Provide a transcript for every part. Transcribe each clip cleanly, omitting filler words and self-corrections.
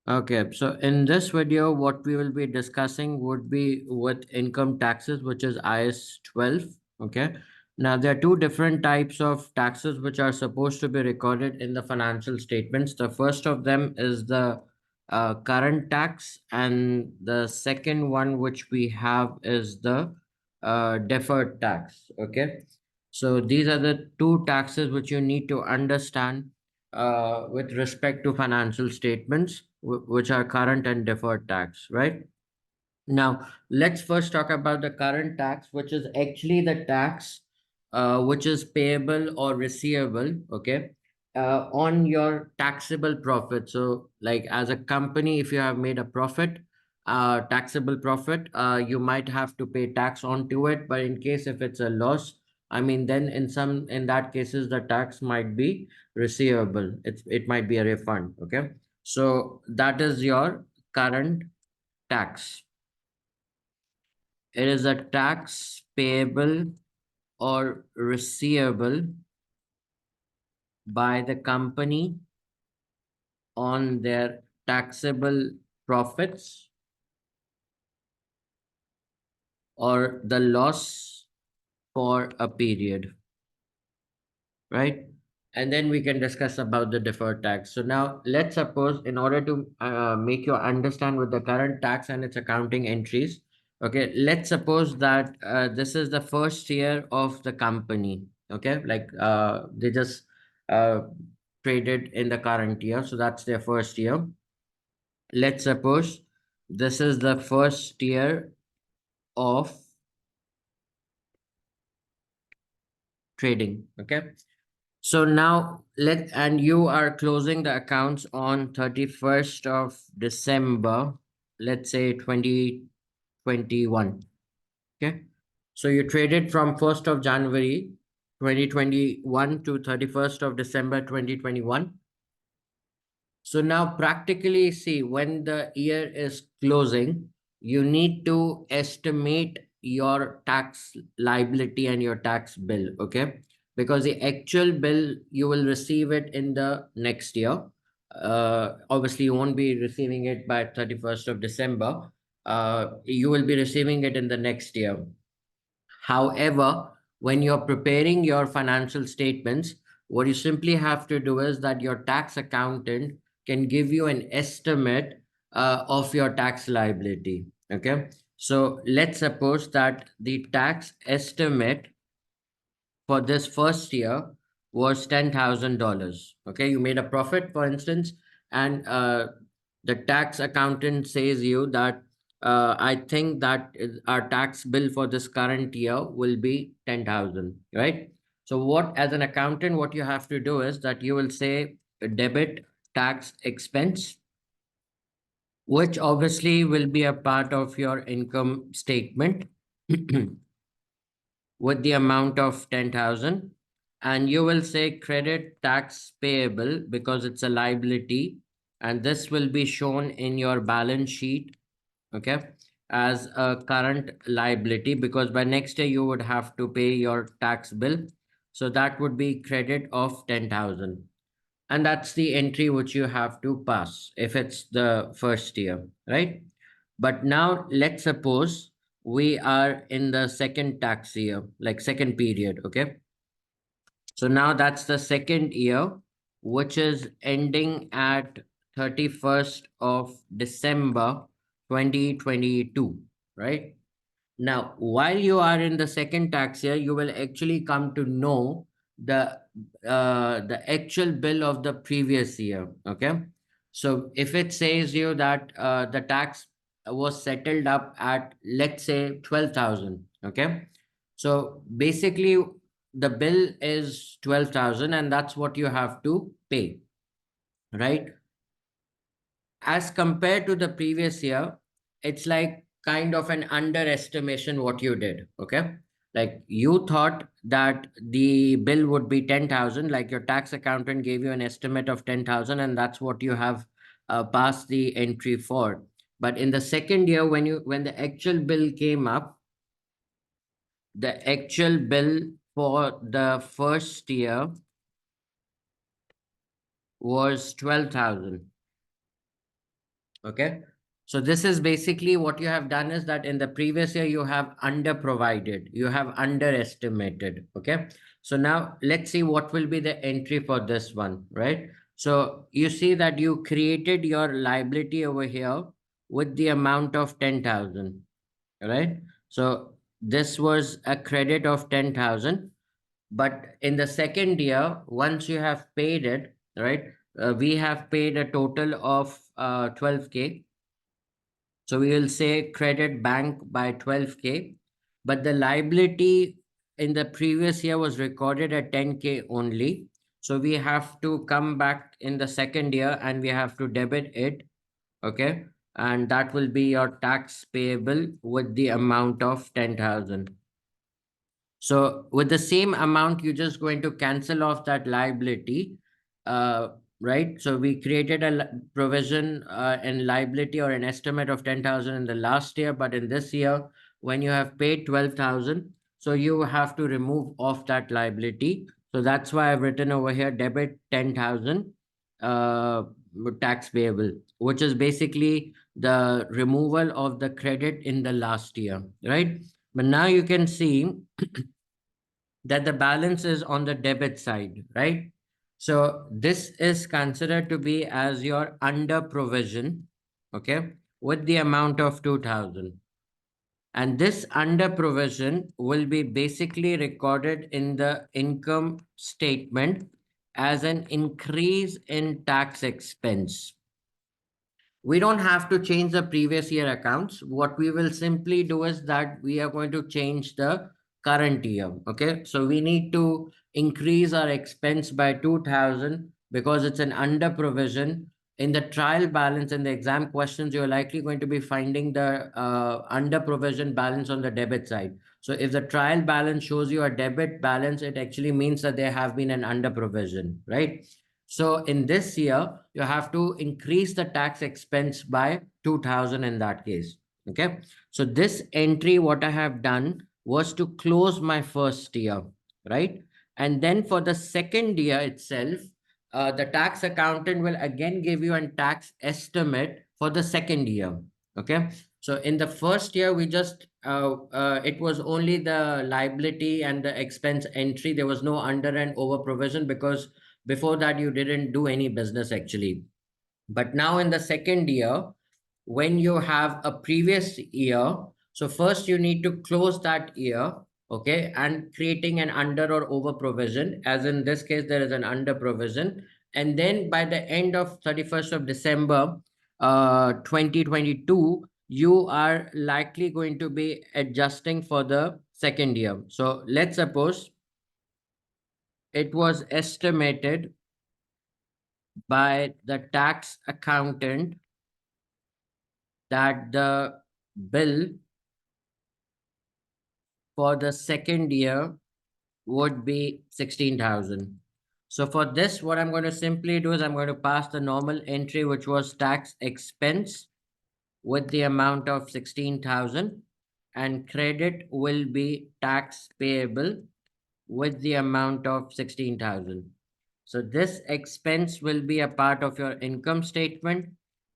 Okay, so in this video, what we will be discussing would be with income taxes, which is IS 12. Okay. Now, there are two different types of taxes which are supposed to be recorded in the financial statements. The first of them is the current tax, and the second one which we have is the deferred tax. Okay. So, these are the two taxes which you need to understand with respect to financial statements, which are current and deferred tax, right? Now, let's first talk about the current tax, which is actually the tax which is payable or receivable, okay, on your taxable profit. So, like as a company, if you have made a profit, taxable profit, you might have to pay tax onto it. But in case if it's a loss, I mean, then in that cases, the tax might be receivable. It might be a refund, okay. So that is your current tax. It is a tax payable or receivable by the company on their taxable profits or the loss for a period, right? And then we can discuss about the deferred tax. So now let's suppose in order to make you understand with the current tax and its accounting entries, okay, let's suppose that this is the first year of the company, okay, like they just uh, traded in the current year. So that's their first year. Let's suppose this is the first year of trading, okay. So now you are closing the accounts on 31st of December, let's say 2021. Okay. So you traded from 1st of January 2021 to 31st of December 2021. So now practically see when the year is closing, you need to estimate your tax liability and your tax bill, okay? Because the actual bill you will receive it in the next year. Obviously, you won't be receiving it by 31st of December. You will be receiving it in the next year. However, when you're preparing your financial statements, what you simply have to do is that your tax accountant can give you an estimate of your tax liability. Okay. So let's suppose that the tax estimate for this first year was $10,000. Okay. You made a profit, for instance, and the tax accountant says you that I think that our tax bill for this current year will be 10,000, right? So what, as an accountant, what you have to do is that you will say debit tax expense, which obviously will be a part of your income statement with the amount of 10,000, and you will say credit tax payable because it's a liability, and this will be shown in your balance sheet, okay, as a current liability because by next year you would have to pay your tax bill. So that would be credit of 10,000, and that's the entry which you have to pass if it's the first year, right? But now let's suppose we are in the second tax year, like second period, okay? So now that's the second year, which is ending at 31st of December 2022, right? Now, while you are in the second tax year, you will actually come to know the actual bill of the previous year. Okay, so if it says you that the tax was settled up at, let's say, 12,000. Okay, so basically the bill is 12,000, and that's what you have to pay, right? As compared to the previous year, it's like kind of an underestimation what you did. Okay. Like you thought that the bill would be 10,000, like your tax accountant gave you an estimate of 10,000, and that's what you have passed the entry for. But in the second year, when the actual bill came up, the actual bill for the first year was 12,000. Okay. So this is basically what you have done is that in the previous year you have under provided, you have underestimated. Okay. So now let's see what will be the entry for this one, right? So you see that you created your liability over here with the amount of 10,000, right? So this was a credit of 10,000, but in the second year, once you have paid it, right? We have paid a total of 12K. So we will say credit bank by 12K, but the liability in the previous year was recorded at 10K only. So we have to come back in the second year and we have to debit it. Okay. And that will be your tax payable with the amount of 10,000. So with the same amount, you're just going to cancel off that liability, uh, right? So we created a provision and liability or an estimate of 10,000 in the last year, but in this year, when you have paid 12,000, so you have to remove off that liability. So that's why I've written over here debit 10,000 uh, tax payable, which is basically the removal of the credit in the last year, right? But now you can see that the balance is on the debit side, right? So this is considered to be as your under provision, okay, with the amount of 2,000. And this under provision will be basically recorded in the income statement as an increase in tax expense. We don't have to change the previous year accounts. What we will simply do is that we are going to change the current year. Okay. So we need to increase our expense by 2,000 because it's an under provision. In the trial balance in the exam questions, you're likely going to be finding the under provision balance on the debit side. So if the trial balance shows you a debit balance, it actually means that there have been an under provision, right? So in this year, you have to increase the tax expense by 2,000 in that case. Okay. So this entry, what I have done was to close my first year, right? And then for the second year itself, the tax accountant will again give you a tax estimate for the second year. Okay. So in the first year, we just, it was only the liability and the expense entry. There was no under and over provision because before that, you didn't do any business actually. But now in the second year, when you have a previous year, so first you need to close that year, okay, and creating an under or over provision. As in this case, there is an under provision. And then by the end of 31st of December, 2022, you are likely going to be adjusting for the second year. So let's suppose it was estimated by the tax accountant that the bill for the second year would be 16,000. So for this, what I'm going to simply do is I'm going to pass the normal entry, which was tax expense with the amount of 16,000, and credit will be tax payable with the amount of 16,000. So this expense will be a part of your income statement,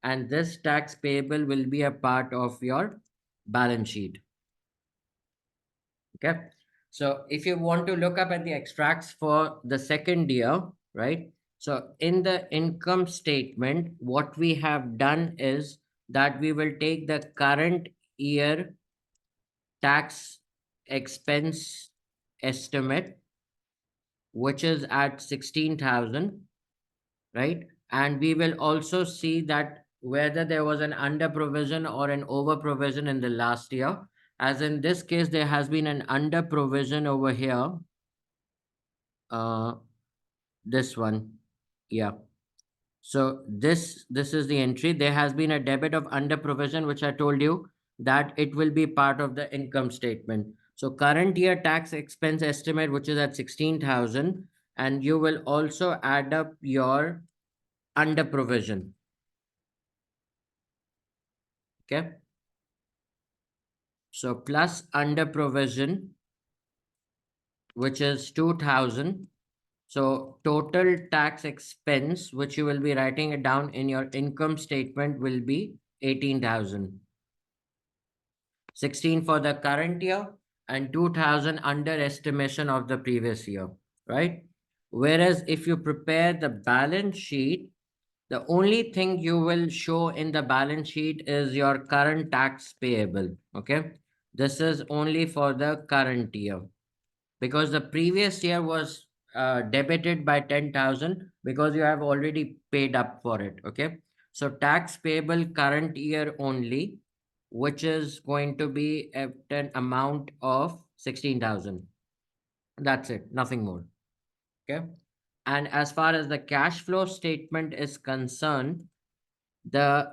and this tax payable will be a part of your balance sheet. Okay. So if you want to look up at the extracts for the second year, right? So in the income statement, what we have done is that we will take the current year tax expense estimate, which is at 16,000, right? And we will also see that whether there was an under provision or an over provision in the last year. As in this case, there has been an under provision over here. Uh, this one, yeah. So this is the entry. There has been a debit of under provision, which I told you that it will be part of the income statement. So current year tax expense estimate, which is at 16,000, and you will also add up your under provision. Okay. So plus under provision, which is 2,000, So total tax expense, which you will be writing it down in your income statement, will be 18,000. 16 for the current year and 2,000 under estimation of the previous year, right? Whereas if you prepare the balance sheet, the only thing you will show in the balance sheet is your current tax payable. Okay. This is only for the current year because the previous year was debited by 10,000 because you have already paid up for it. Okay. So tax payable current year only, which is going to be at an amount of 16,000. That's it. Nothing more. Okay. And as far as the cash flow statement is concerned, the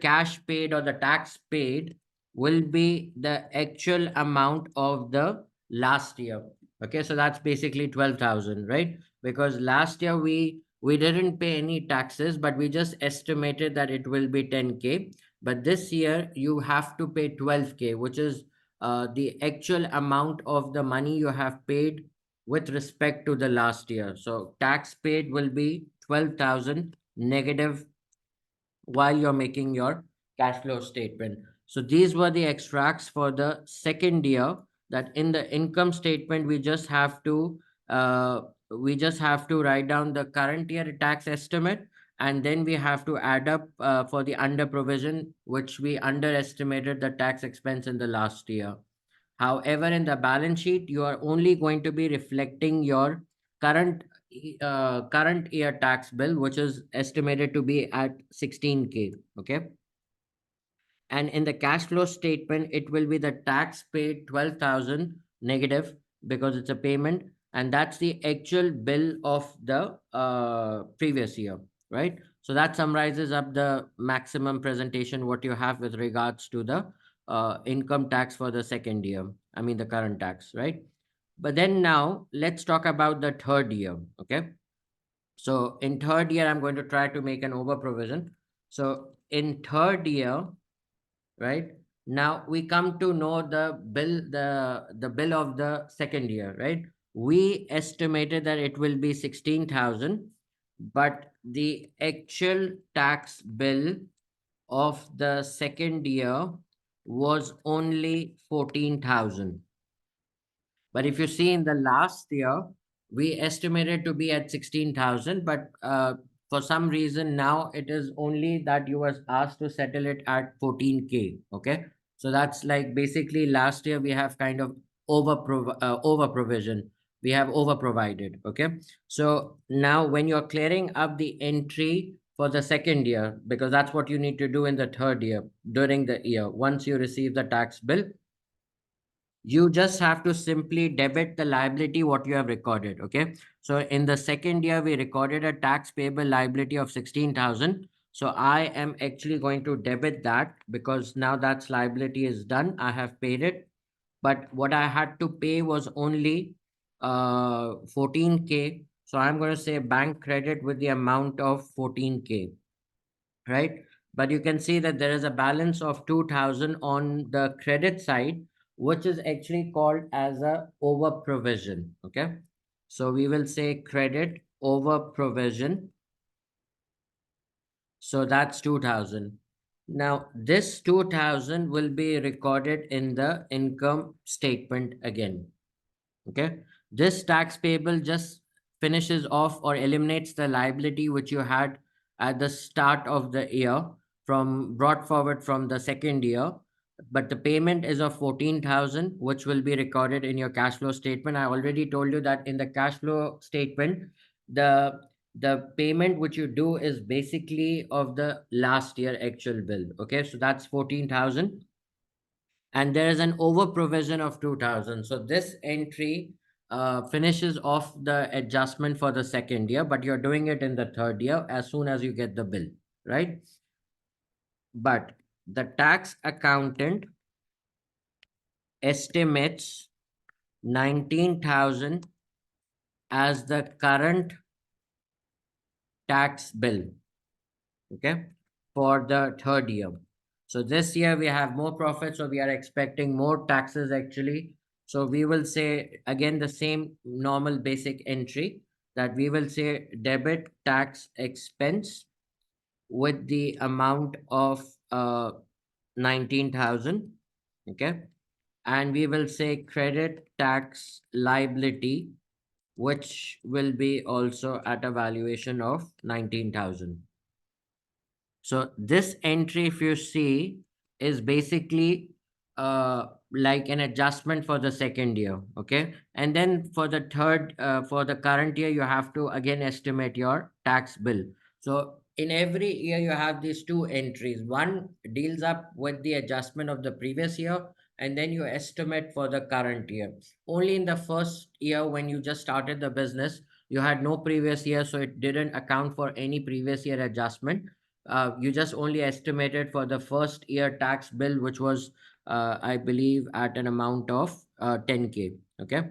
cash paid or the tax paid will be the actual amount of the last year. Okay, so that's basically 12,000, right? Because last year we didn't pay any taxes, but we just estimated that it will be 10K. But this year you have to pay 12K, which is the actual amount of the money you have paid with respect to the last year. So tax paid will be 12,000 negative while you're making your cash flow statement. So these were the extracts for the second year, that in the income statement uh, we just have to write down the current year tax estimate, and then we have to add up for the under provision which we underestimated the tax expense in the last year. However, in the balance sheet, you are only going to be reflecting your current current year tax bill, which is estimated to be at 16K. Okay. And in the cash flow statement, it will be the tax paid 12,000 negative because it's a payment. And that's the actual bill of the previous year, right? So that summarizes up the maximum presentation what you have with regards to the income tax for the second year. I mean, the current tax, right? But then now let's talk about the third year. Okay. So in third year, I'm going to try to make an over provision. So in third year, right? Now we come to know the bill of the second year, right? We estimated that it will be 16,000, but the actual tax bill of the second year was only 14,000. But if you see in the last year, we estimated to be at 16,000, but for some reason now it is only that you was asked to settle it at 14K. Okay. So that's like basically last year we have kind of over provision. We have over provided. Okay. So now when you're clearing up the entry for the second year, because that's what you need to do in the third year during the year, once you receive the tax bill, you just have to simply debit the liability what you have recorded. Okay. So in the second year, we recorded a tax payable liability of 16,000. So I am actually going to debit that because now that's liability is done. I have paid it. But what I had to pay was only 14K. So I'm going to say bank credit with the amount of 14K, right? But you can see that there is a balance of 2,000 on the credit side, which is actually called as a over provision. Okay. So we will say credit over provision. So that's 2,000. Now this 2,000 will be recorded in the income statement again. Okay. This tax payable just finishes off or eliminates the liability which you had at the start of the year from brought forward from the second year. But the payment is of 14,000, which will be recorded in your cash flow statement. I already told you that in the cash flow statement, the the payment which you do is basically of the last year actual bill. Okay, so that's 14,000, and there is an over provision of 2,000. So this entry finishes off the adjustment for the second year, but you're doing it in the third year as soon as you get the bill, right? But the tax accountant estimates 19,000 as the current tax bill, okay, for the third year. So this year we have more profit, so we are expecting more taxes actually. So we will say again the same normal basic entry, that we will say debit tax expense with the amount of 19,000. Okay. And we will say credit tax liability, which will be also at a valuation of 19,000. So this entry, if you see, is basically like an adjustment for the second year. Okay. And then for the for the current year, you have to again estimate your tax bill. So in every year, you have these two entries. One deals up with the adjustment of the previous year, and then you estimate for the current year. Only in the first year, when you just started the business, you had no previous year, so it didn't account for any previous year adjustment. You just only estimated for the first year tax bill, which was, I believe, at an amount of 10K. Okay.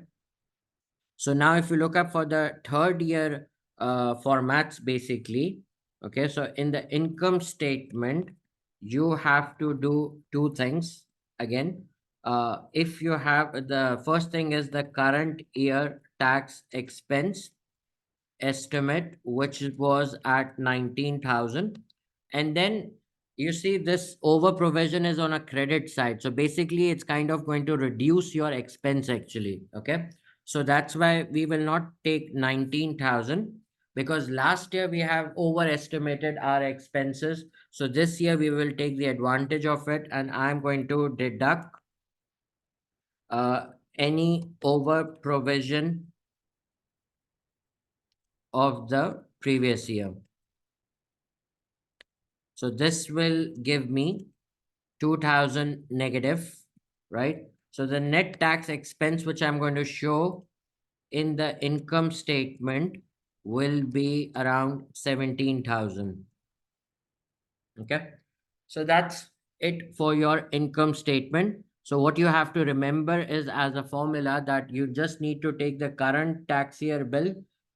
So now, if you look up for the third year formats, basically, okay, so in the income statement, you have to do two things again. If you have, the first thing is the current year tax expense estimate, which was at 19,000. And then you see this over provision is on a credit side. So basically, it's kind of going to reduce your expense actually. Okay. So that's why we will not take 19,000, because last year we have overestimated our expenses. So this year we will take the advantage of it, and I'm going to deduct uh, any over provision of the previous year. So this will give me 2000 negative, right? So the net tax expense, which I'm going to show in the income statement, will be around 17,000. Okay. So that's it for your income statement. So what you have to remember is, as a formula, that you just need to take the current tax year bill,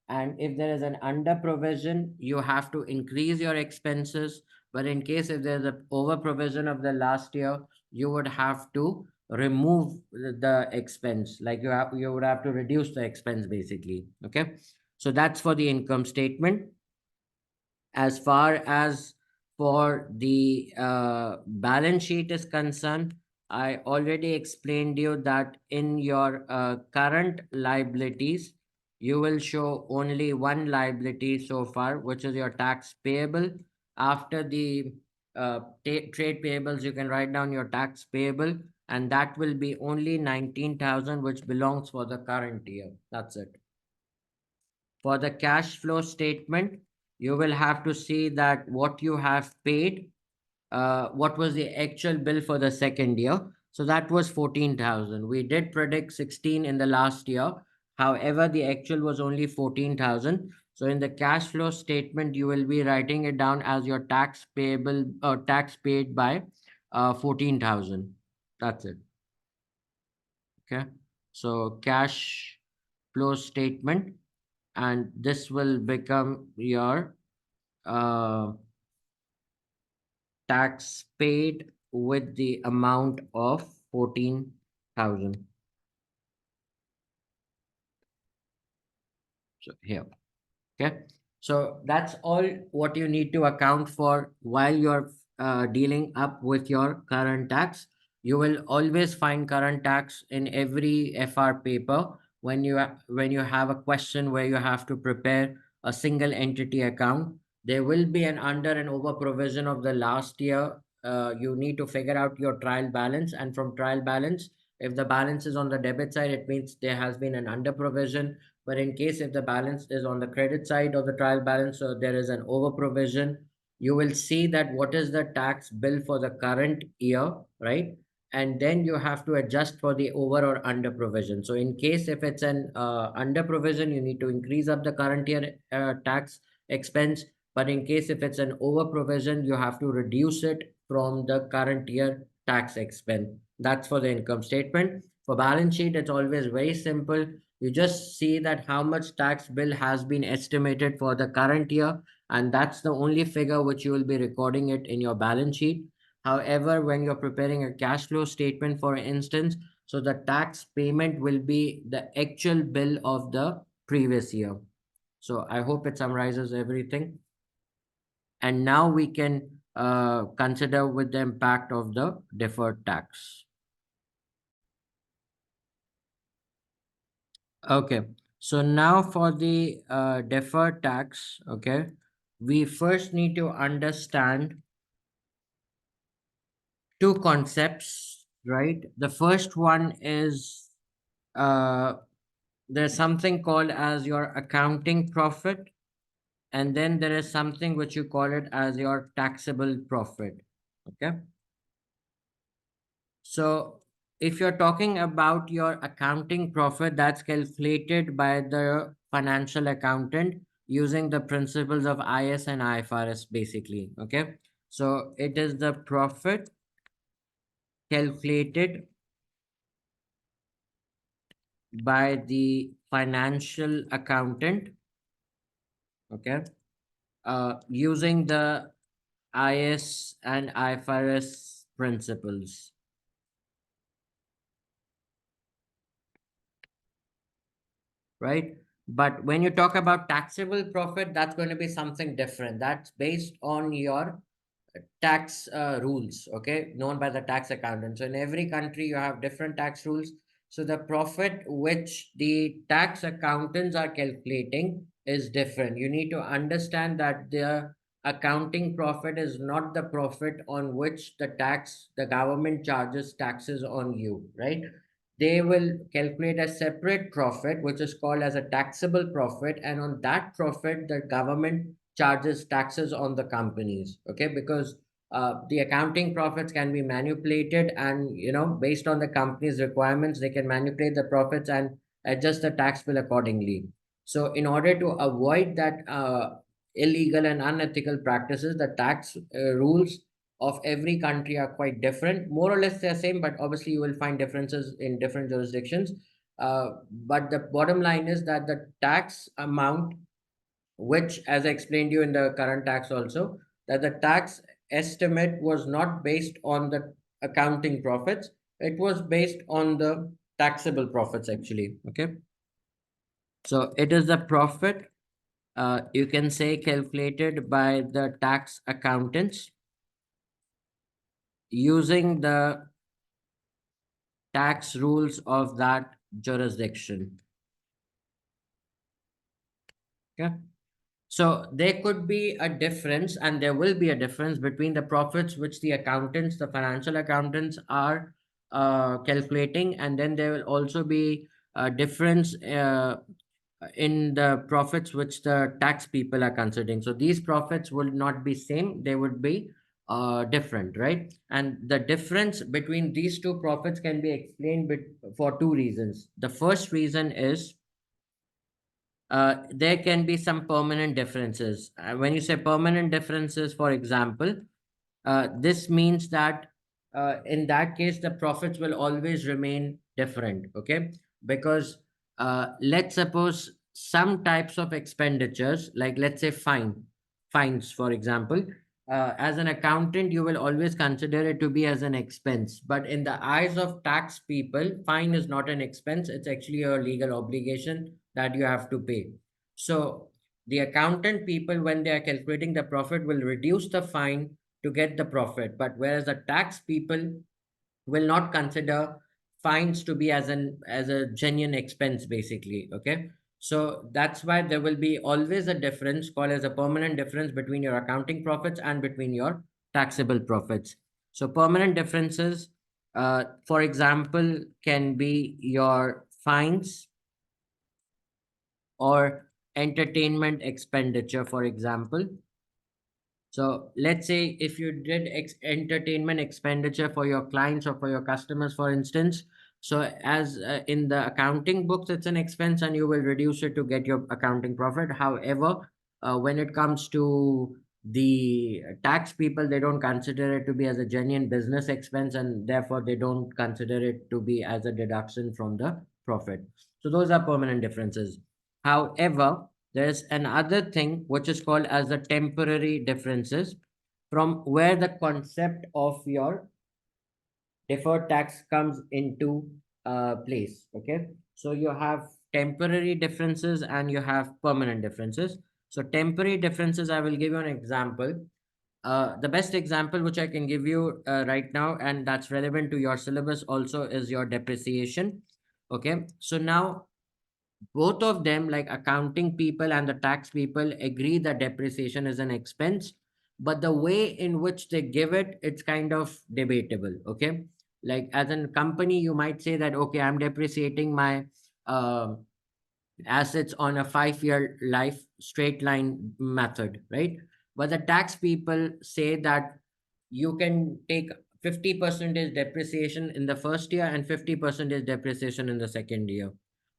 and if there is an under provision, you have to increase your expenses. But in case if there's a over provision of the last year, you would have to remove the expense. Like you would have to reduce the expense basically. Okay. So that's for the income statement. As far as for the balance sheet is concerned, I already explained you that in your current liabilities, you will show only one liability so far, which is your tax payable. After the trade payables, you can write down your tax payable, and that will be only 19,000, which belongs for the current year. That's it. For the cash flow statement, you will have to see that what you have paid, what was the actual bill for the second year. So that was 14,000. We did predict 16 in the last year. However, the actual was only 14,000. So in the cash flow statement, you will be writing it down as your tax payable or tax paid by 14,000. That's it. Okay. So cash flow statement, and this will become your uh, tax paid with the amount of 14,000. So here. Okay. So that's all what you need to account for while you're dealing up with your current tax. You will always find current tax in every FR paper when when you have a question where you have to prepare a single entity account. There will be an under and over provision of the last year. You need to figure out your trial balance, and from trial balance, if the balance is on the debit side, it means there has been an under provision. But in case if the balance is on the credit side of the trial balance, so there is an over provision, you will see that what is the tax bill for the current year, right? And then you have to adjust for the over or under provision. So in case if it's an under provision, you need to increase up the current year tax expense. But in case if it's an over provision, you have to reduce it from the current year tax expense. That's for the income statement. For balance sheet, it's always very simple. You just see that how much tax bill has been estimated for the current year, and that's the only figure which you will be recording it in your balance sheet. However, when you're preparing a cash flow statement, for instance, So the tax payment will be the actual bill of the previous year. So I hope it summarizes everything. And now we can consider with the impact of the deferred tax. Okay. So now for the deferred tax, okay, we first need to understand two concepts, right? The first one is uh, there's something called as your accounting profit, and then there is something which you call it as your taxable profit. Okay. So if you're talking about your accounting profit, that's calculated by the financial accountant using the principles of IS and IFRS basically. Okay. So it is the profit calculated by the financial accountant, okay, using the IS and IFRS principles, right? But when you talk about taxable profit, that's going to be something different. That's based on your tax rules, okay, known by the tax accountant. So in every country, you have different tax rules. So the profit which the tax accountants are calculating is different. You need to understand that the accounting profit is not the profit on which the government charges taxes on you, right? They will calculate a separate profit which is called as a taxable profit, and on that profit the government charges taxes on the companies, okay, because the accounting profits can be manipulated, and based on the company's requirements they can manipulate the profits and adjust the tax bill accordingly. So in order to avoid that illegal and unethical practices, the tax rules of every country are quite different. More or less they're same, but obviously you will find differences in different jurisdictions. But the bottom line is that the tax amount, which, as I explained you in the current tax also, that the tax estimate was not based on the accounting profits, it was based on the taxable profits actually. Okay. So it is the profit, you can say, calculated by the tax accountants using the tax rules of that jurisdiction. Okay. So there could be a difference, and there will be a difference between the profits which the accountants, the financial accountants, are calculating, and then there will also be a difference in the profits which the tax people are considering. So these profits will not be same; they would be different, right? And the difference between these two profits can be explained for two reasons. The first reason is there can be some permanent differences. When you say permanent differences, for example, this means that in that case, the profits will always remain different, okay? Because let's suppose some types of expenditures, like let's say fines, for example, as an accountant, you will always consider it to be as an expense. But in the eyes of tax people, fine is not an expense, it's actually a legal obligation that you have to pay. So the accountant people, when they are calculating the profit, will reduce the fine to get the profit. But whereas the tax people will not consider fines to be as a genuine expense, basically. Okay. So that's why there will be always a difference called as a permanent difference between your accounting profits and between your taxable profits. So permanent differences, for example, can be your fines or entertainment expenditure, for example. So let's say if you did entertainment expenditure for your clients or for your customers, for instance, so as in the accounting books, it's an expense and you will reduce it to get your accounting profit. However, when it comes to the tax people, they don't consider it to be as a genuine business expense, and therefore they don't consider it to be as a deduction from the profit. So those are permanent differences. However, there's another thing which is called as the temporary differences, from where the concept of your deferred tax comes into place. Okay, so you have temporary differences and you have permanent differences. So temporary differences, I will give you an example. The best example which I can give you right now, and that's relevant to your syllabus also, is your depreciation. Okay, so now both of them, like accounting people and the tax people, agree that depreciation is an expense, but the way in which they give it, it's kind of debatable. Okay, like as a company, you might say that, okay, I'm depreciating my uh, assets on a 5-year life straight line method, right? But the tax people say that you can take 50% depreciation in the first year and 50% depreciation in the second year,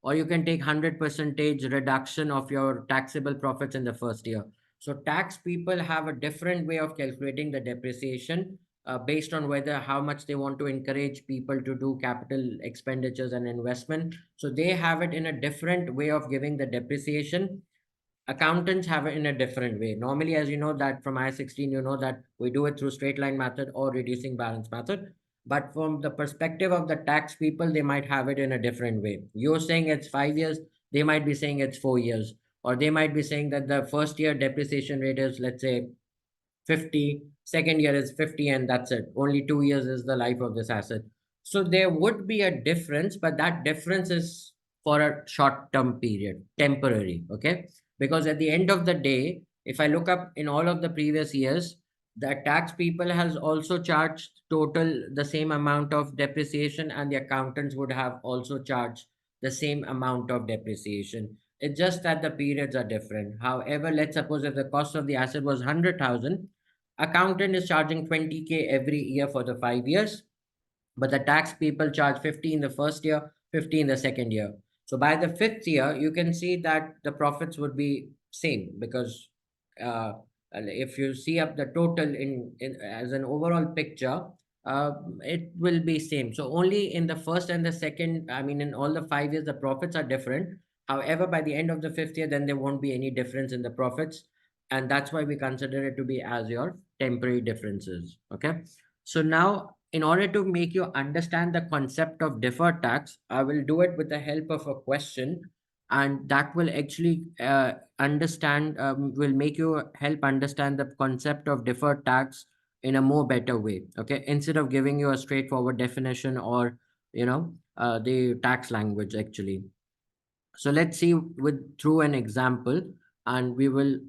or you can take 100% reduction of your taxable profits in the first year. So tax people have a different way of calculating the depreciation, based on whether how much they want to encourage people to do capital expenditures and investment. So they have it in a different way of giving the depreciation. Accountants have it in a different way. Normally, as you know that from I-16, you know that we do it through straight line method or reducing balance method. But from the perspective of the tax people, they might have it in a different way. You're saying it's 5 years, they might be saying it's 4 years, or they might be saying that the first year depreciation rate is, let's say, 50, second year is 50, and that's it. Only 2 years is the life of this asset. So there would be a difference, but that difference is for a short term period, temporary. Okay, because at the end of the day, if I look up in all of the previous years, the tax people has also charged total the same amount of depreciation, and the accountants would have also charged the same amount of depreciation. It's just that the periods are different. However, let's suppose if the cost of the asset was 100,000, accountant is charging 20K every year for the 5 years, but the tax people charge 50 in the first year, 50 in the second year. So by the fifth year, you can see that the profits would be same, because uh, if you see up the total in as an overall picture, uh, it will be same. So only in the first and the second, I mean, in all the 5 years, the profits are different. However, by the end of the fifth year, then there won't be any difference in the profits, and that's why we consider it to be as your temporary differences. Okay. So now, in order to make you understand the concept of deferred tax, I will do it with the help of a question, and that will actually will make you help understand the concept of deferred tax in a more better way. Okay, instead of giving you a straightforward definition or the tax language actually. So let's see with through an example, and we will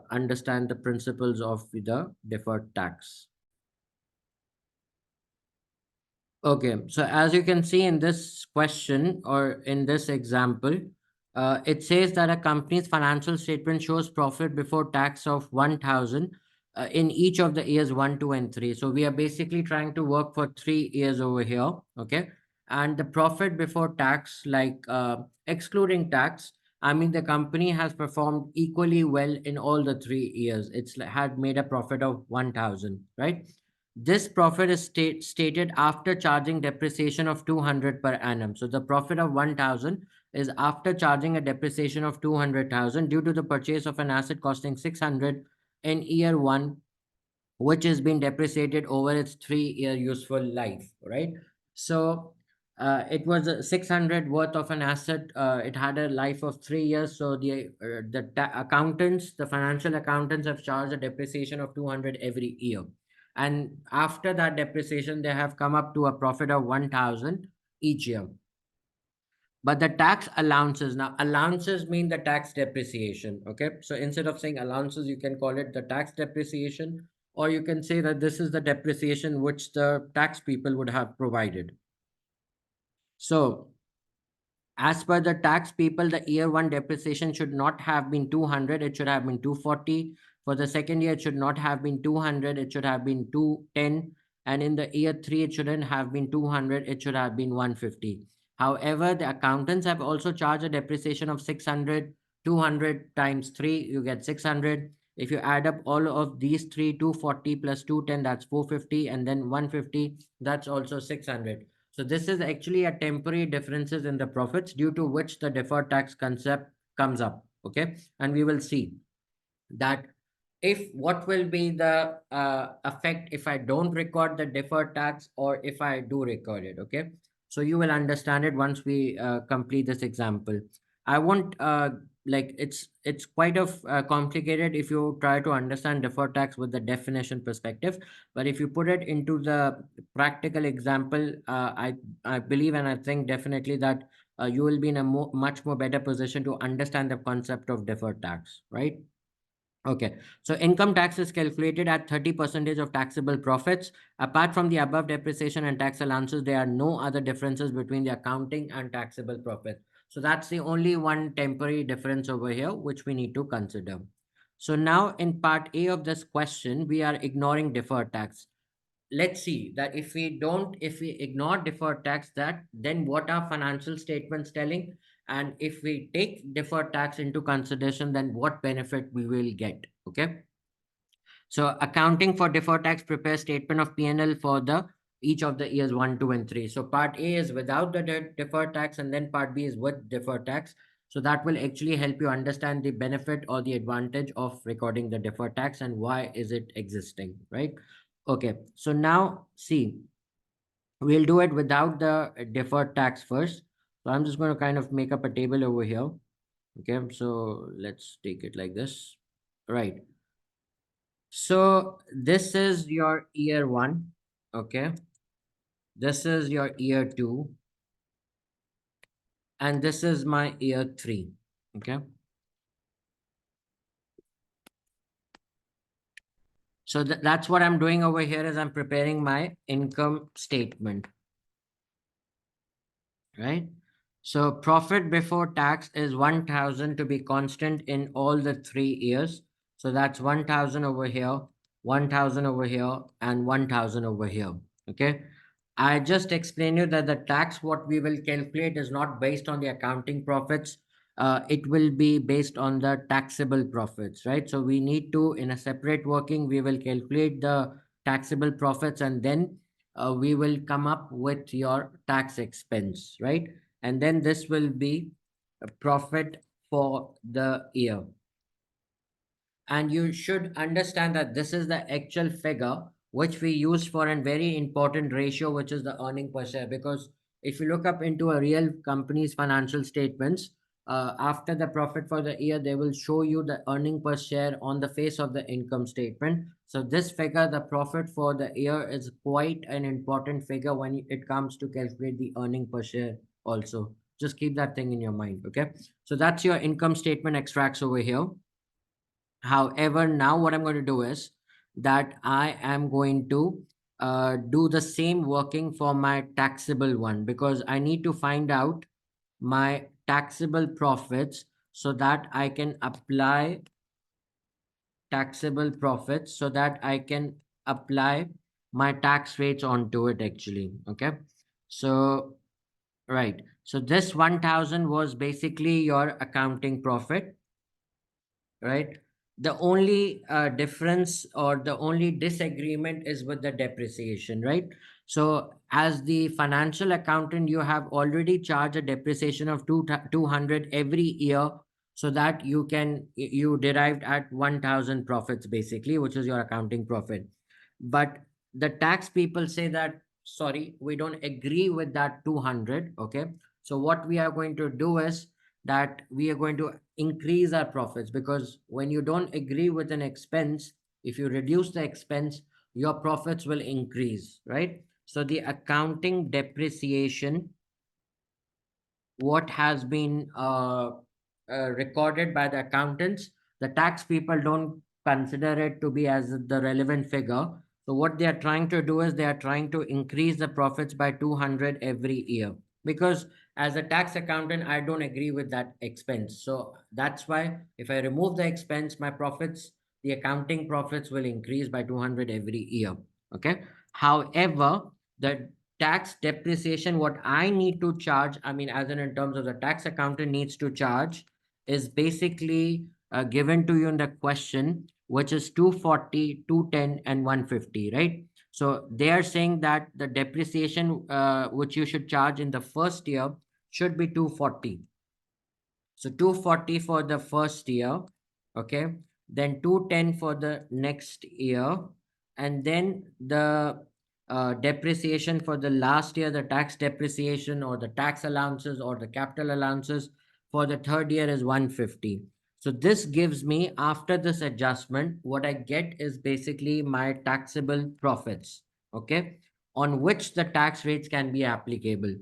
understand the principles of the deferred tax. Okay, so as you can see in this question or in this example, it says that a company's financial statement shows profit before tax of 1,000 in each of the years 1, 2, and 3. So we are basically trying to work for 3 years over here. Okay, and the profit before tax, like excluding tax, I mean the company has performed equally well in all the 3 years. Had made a profit of 1,000, right? This profit is stated after charging depreciation of 200 per annum. So the profit of 1,000 is after charging a depreciation of 200,000 due to the purchase of an asset costing 600 in year one, which has been depreciated over its 3 year useful life, right? So it was a 600 worth of an asset. It had a life of 3 years. So accountants, the financial accountants, have charged a depreciation of 200 every year. And after that depreciation, they have come up to a profit of 1,000 each year. But the tax allowances, now allowances mean the tax depreciation. Okay, so instead of saying allowances, you can call it the tax depreciation, or you can say that this is the depreciation which the tax people would have provided. So as per the tax people, the year one depreciation should not have been 200, it should have been 240. For the second year, it should not have been 200, it should have been 210. And in the year three, it shouldn't have been 200, it should have been 150. However, the accountants have also charged a depreciation of 600. 200 times 3, you get 600. If you add up all of these three, 240 plus 210, that's 450, and then 150, that's also 600. So this is actually a temporary differences in the profits due to which the deferred tax concept comes up. Okay, and we will see that if what will be the effect if I don't record the deferred tax or if I do record it. Okay, So you will understand it once we complete this example. I won't like it's quite of complicated if you try to understand deferred tax with the definition perspective. But if you put it into the practical example, I believe and I think definitely that you will be in a much more better position to understand the concept of deferred tax, right? Okay, so income tax is calculated at 30% of taxable profits. Apart from the above depreciation and tax allowances, there are no other differences between the accounting and taxable profit. So that's the only one temporary difference over here, which we need to consider. So now in part A of this question, we are ignoring deferred tax. Let's see that if we ignore deferred tax, that then what are financial statements telling, and if we take deferred tax into consideration, then what benefit we will get. Okay, so accounting for deferred tax prepares statement of P&L for the each of the years 1, 2, and 3. So part A is without the deferred tax, and then part B is with deferred tax. So that will actually help you understand the benefit or the advantage of recording the deferred tax and why is it existing, right? Okay, so now see, we'll do it without the deferred tax first. So I'm just going to kind of make up a table over here. Okay, so let's take it like this. Right. So this is your year one. Okay. This is your year two. And this is my year three. Okay. So that's what I'm doing over here is I'm preparing my income statement. Right? So profit before tax is 1,000 to be constant in all the 3 years. So that's 1,000 over here, 1,000 over here, and 1,000 over here. Okay. I just explained you that the tax what we will calculate is not based on the accounting profits. It will be based on the taxable profits, right? So we need to, in a separate working, we will calculate the taxable profits, and then we will come up with your tax expense, right? And then this will be a profit for the year. And you should understand that this is the actual figure which we use for a very important ratio, which is the earning per share. Because if you look up into a real company's financial statements, after the profit for the year, they will show you the earning per share on the face of the income statement. So this figure, the profit for the year, is quite an important figure when it comes to calculate the earning per share also. Just keep that thing in your mind. Okay, so that's your income statement extracts over here. However, now what I'm going to do is that I am going to do the same working for my taxable one, because I need to find out my taxable profits so that I can apply taxable profits, so that I can apply my tax rates onto it actually. Okay. So, right. So this 1,000 was basically your accounting profit, right? The only difference or the only disagreement is with the depreciation, right? So as the financial accountant, you have already charged a depreciation of 200 every year, so that you derived at 1,000 profits basically, which is your accounting profit. But the tax people say that, sorry, we don't agree with that 200. Okay, so what we are going to do is that we are going to increase our profits, because when you don't agree with an expense, if you reduce the expense, your profits will increase, right? So the accounting depreciation, what has been recorded by the accountants, the tax people don't consider it to be as the relevant figure. So what they are trying to do is they are trying to increase the profits by 200 every year, because as a tax accountant, I don't agree with that expense. So that's why if I remove the expense, my profits, the accounting profits will increase by 200 every year. Okay. However, the tax depreciation what I need to charge, I mean, as in terms of the tax accountant needs to charge, is basically given to you in the question, which is 240, 210, and 150, right? So they are saying that the depreciation which you should charge in the first year should be 240. So 240 for the first year, okay, then 210 for the next year, and then the depreciation for the last year, the tax depreciation or the tax allowances or the capital allowances for the third year is 150. So this gives me, after this adjustment, what I get is basically my taxable profits, okay, on which the tax rates can be applicable.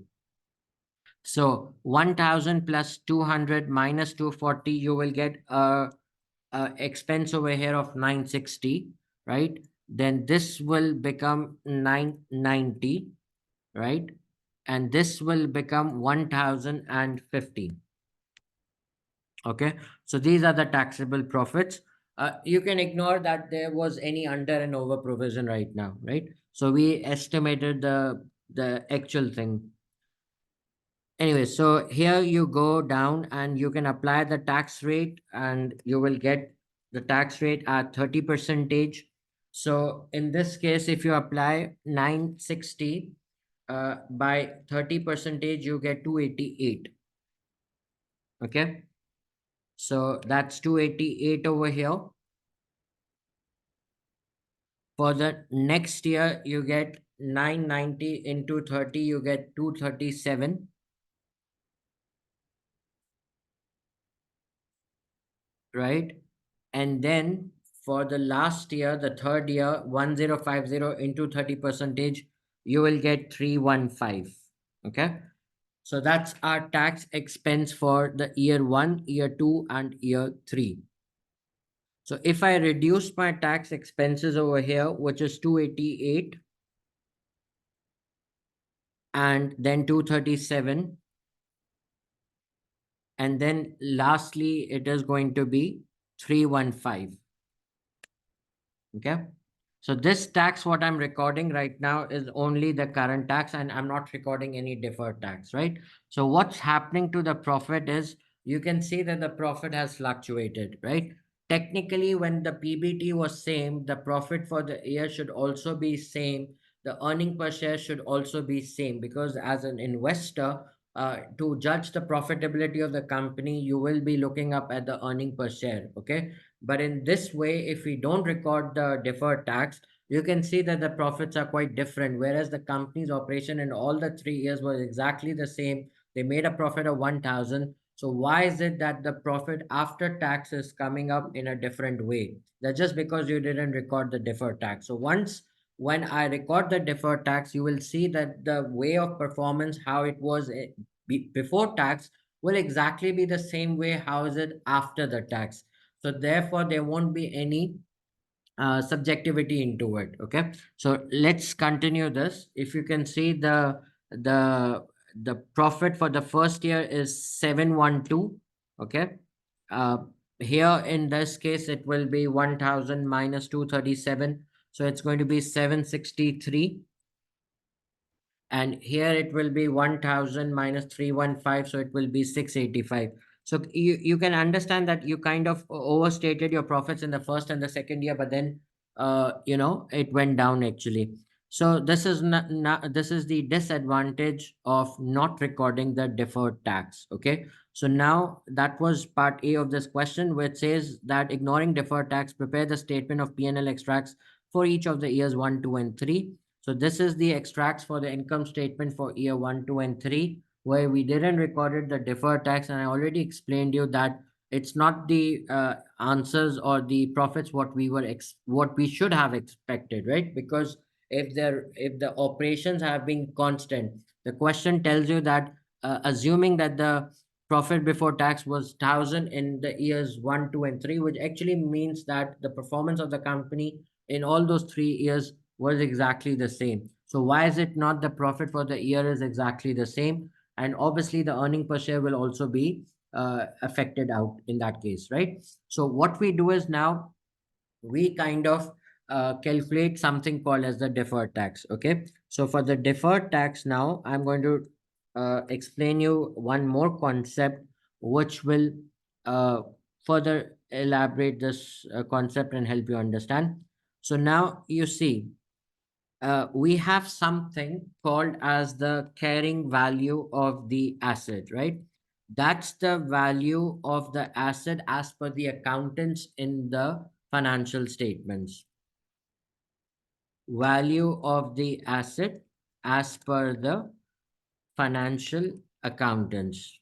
So 1000 plus 200 minus 240, you will get a expense over here of 960, right? Then this will become 990, right? And this will become 1050. Okay, so these are the taxable profits. You can ignore that there was any under and over provision right now, right? So we estimated the actual thing. Anyway, so here you go down and you can apply the tax rate and you will get the tax rate at 30 percentage. So in this case, if you apply 960 by 30 percentage, you get 288. Okay, so that's 288 over here. For the next year, you get 990 into 30, you get 237, right? And then for the last year, the third year, 1050 into 30 percentage, you will get 315. Okay. So that's our tax expense for the year one, year two, and year three. So if I reduce my tax expenses over here, which is 288 and then 237, and then lastly, it is going to be 315. Okay. So this tax, what I'm recording right now is only the current tax and I'm not recording any deferred tax, right? So what's happening to the profit is you can see that the profit has fluctuated, right? Technically, when the PBT was same, the profit for the year should also be same. The earning per share should also be same because as an investor, to judge the profitability of the company, you will be looking up at the earning per share, okay? But in this way, if we don't record the deferred tax, you can see that the profits are quite different. Whereas the company's operation in all the 3 years was exactly the same. They made a profit of 1000. So why is it that the profit after tax is coming up in a different way? That's just because you didn't record the deferred tax. So once when I record the deferred tax, you will see that the way of performance, how it was before tax, will exactly be the same way how is it after the tax. So therefore there won't be any subjectivity into it. Okay, so let's continue this. If you can see the the profit for the first year is 712. Okay, uh, here in this case it will be 1000 minus 237, so it's going to be 763, and here it will be 1000 minus 315, so it will be 685. So you can understand that you kind of overstated your profits in the first and the second year, but then it went down actually. So this is not, this is the disadvantage of not recording the deferred tax. Okay, so now that was part A of this question, which says that ignoring deferred tax, prepare the statement of P&L extracts for each of the years 1, 2, and 3. So this is the extracts for the income statement for year 1, 2, and 3, where we didn't recorded the deferred tax. And I already explained you that it's not the answers or the profits what we should have expected, right? Because if the operations have been constant, the question tells you that assuming that the profit before tax was 1000 in the years 1, 2, and 3, which actually means that the performance of the company in all those 3 years was exactly the same. So why is it not the profit for the year is exactly the same? And obviously the earning per share will also be affected out in that case, right? So what we do is now we kind of calculate something called as the deferred tax. Okay, so for the deferred tax, now I'm going to explain you one more concept which will uh, further elaborate this concept and help you understand. So now you see we have something called as the carrying value of the asset, right? That's the value of the asset as per the accountants in the financial statements. value of the asset as per the financial accountants,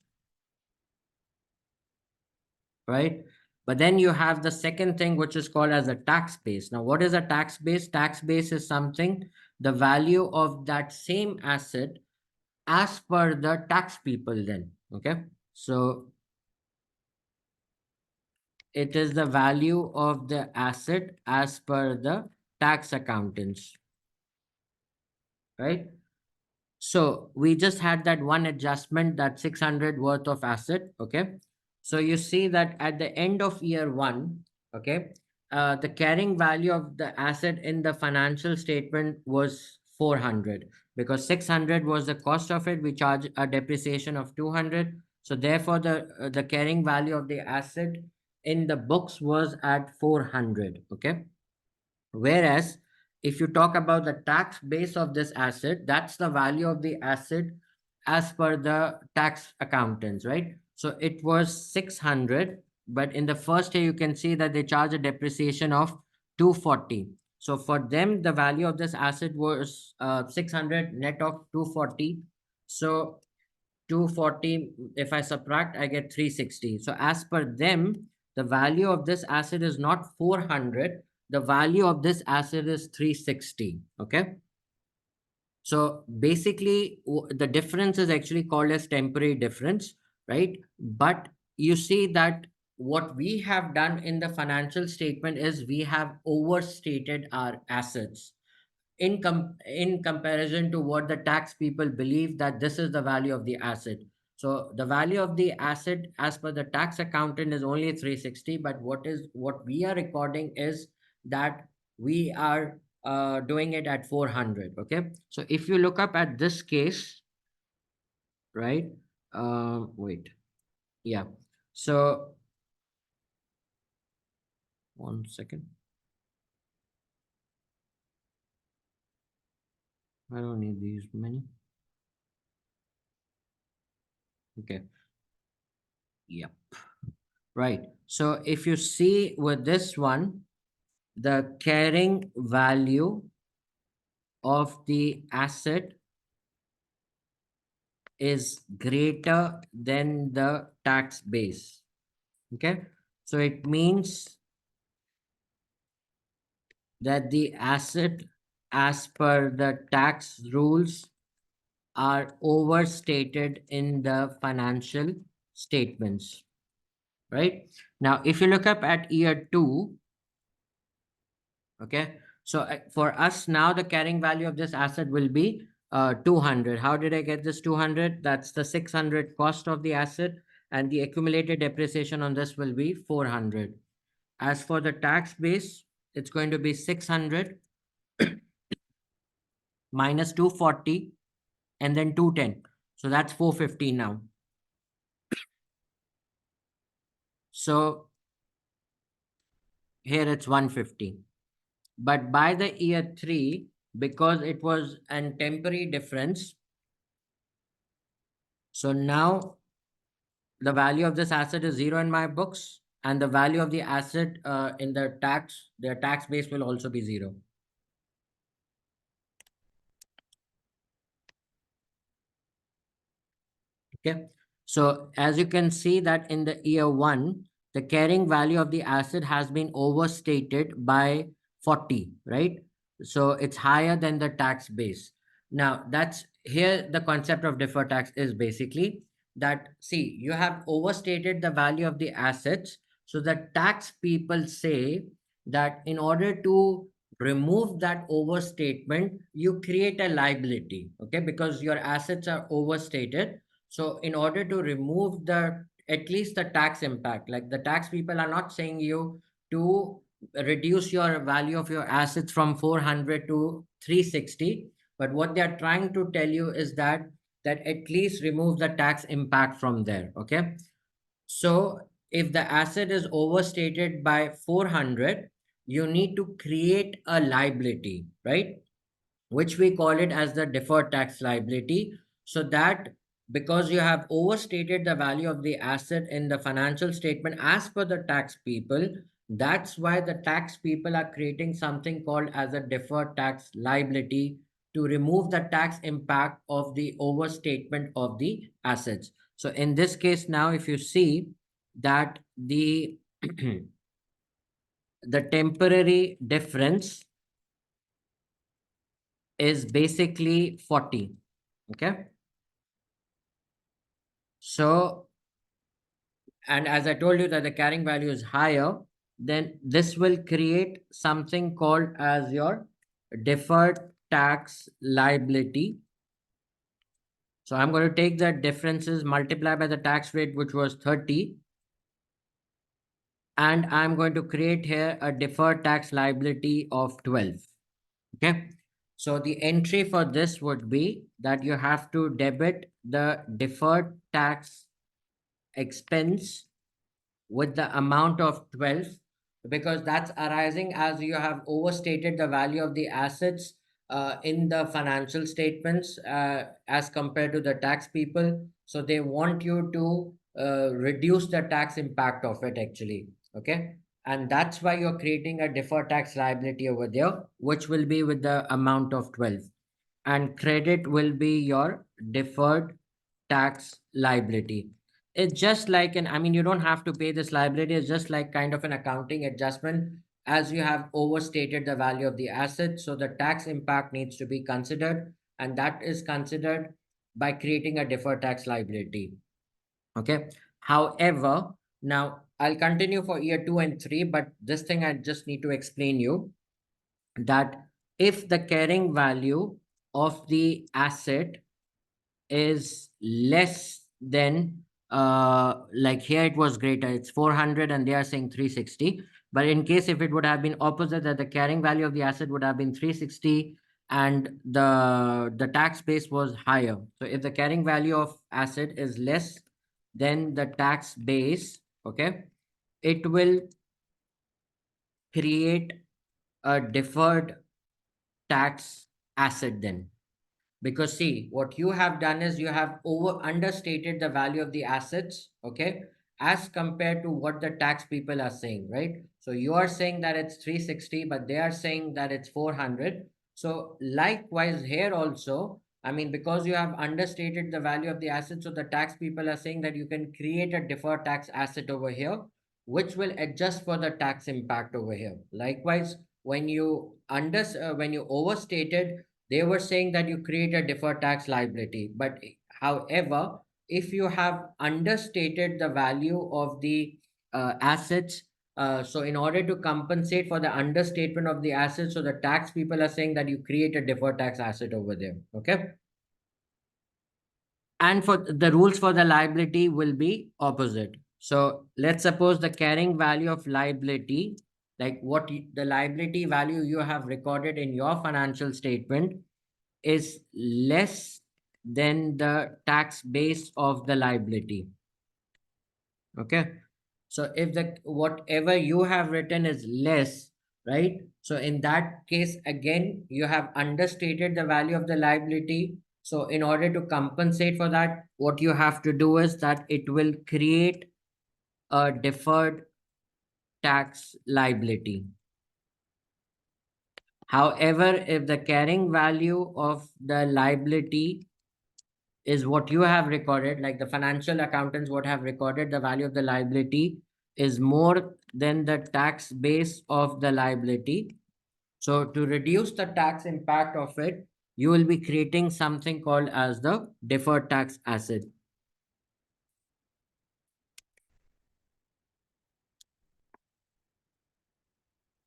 right? But then you have the second thing, which is called as a tax base. Now, what is a tax base? Tax base is something, the value of that same asset as per the tax people then, okay? So it is the value of the asset as per the tax accountants, right? So we just had that one adjustment, that 600 worth of asset. Okay. So you see that at the end of year one, okay, the carrying value of the asset in the financial statement was 400, because 600 was the cost of it. We charge a depreciation of 200. So therefore, the carrying value of the asset in the books was at 400. Okay. Whereas if you talk about the tax base of this asset, that's the value of the asset as per the tax accountants, right? So it was 600, but in the first year, you can see that they charge a depreciation of 240. So for them, the value of this asset was 600 net of 240. So 240, if I subtract, I get 360. So as per them, the value of this asset is not 400. The value of this asset is 360. Okay. So basically, the difference is actually called as temporary difference, right? But you see that what we have done in the financial statement is we have overstated our assets in comparison to what the tax people believe that this is the value of the asset. So the value of the asset as per the tax accountant is only 360, but what we are recording is that we are doing it at 400. Okay, so if you look up at this case, right? Wait, yeah. So 1 second, I don't need these many. Okay, yeah, right. So if you see with this one, the carrying value of the asset is greater than the tax base. Okay. So it means that the asset, as per the tax rules, are overstated in the financial statements. Right. Now, if you look up at year two, okay. So for us now, the carrying value of this asset will be 200. How did I get this 200? That's the 600 cost of the asset, and the accumulated depreciation on this will be 400. As for the tax base, it's going to be 600 minus 240 and then 210. So that's 450 now. So here it's 150. But by the year three, because it was an temporary difference, so now the value of this asset is zero in my books, and the value of the asset in the tax base will also be zero. Okay. So as you can see that in the year one, the carrying value of the asset has been overstated by 40, right? So it's higher than the tax base. Now that's here the concept of deferred tax is basically that, see, you have overstated the value of the assets. So the tax people say that in order to remove that overstatement, you create a liability, okay, because your assets are overstated. So in order to remove the at least the tax impact, like the tax people are not saying you to reduce your value of your assets from 400 to 360, but what they are trying to tell you is that at least remove the tax impact from there. Okay. So if the asset is overstated by 400, you need to create a liability, right? Which we call it as the deferred tax liability. So that because you have overstated the value of the asset in the financial statement as per the tax people, That's why the tax people are creating something called as a deferred tax liability to remove the tax impact of the overstatement of the assets. So in this case now, if you see that the the temporary difference is basically 40. Okay. So, and as I told you that the carrying value is higher, then this will create something called as your deferred tax liability. So I'm going to take the differences, multiply by the tax rate, which was 30, and I'm going to create here a deferred tax liability of 12. Okay. So the entry for this would be that you have to debit the deferred tax expense with the amount of 12, because that's arising as you have overstated the value of the assets in the financial statements as compared to the tax people. So they want you to reduce the tax impact of it actually. Okay. And that's why you're creating a deferred tax liability over there, which will be with the amount of 12. And credit will be your deferred tax liability. It's just like an, I mean, you don't have to pay this liability. It's just like kind of an accounting adjustment as you have overstated the value of the asset. So the tax impact needs to be considered, and that is considered by creating a deferred tax liability. Okay. However, now I'll continue for year 2 and 3, but this thing I just need to explain you that if the carrying value of the asset is less than like here it was greater, it's 400 and they are saying 360. But in case if it would have been opposite, that the carrying value of the asset would have been 360 and the tax base was higher. So if the carrying value of asset is less than the tax base, okay, it will create a deferred tax asset then. Because see, what you have done is you have over understated the value of the assets, okay, as compared to what the tax people are saying, right? So you are saying that it's 360, but they are saying that it's 400. So likewise here also, I mean, because you have understated the value of the asset, so the tax people are saying that you can create a deferred tax asset over here, which will adjust for the tax impact over here. Likewise, when you overstated, they were saying that you create a deferred tax liability. But however, if you have understated the value of the assets, so in order to compensate for the understatement of the assets, so the tax people are saying that you create a deferred tax asset over there. Okay. And for the rules for the liability will be opposite. So let's suppose the carrying value of liability, like the liability value you have recorded in your financial statement, is less than the tax base of the liability. Okay. So if the whatever you have written is less, right? So in that case, again, you have understated the value of the liability. So in order to compensate for that, what you have to do is that it will create a deferred tax liability. However, if the carrying value of the liability is what you have recorded, like the financial accountants would have recorded the value of the liability is more than the tax base of the liability. So to reduce the tax impact of it, you will be creating something called as the deferred tax asset.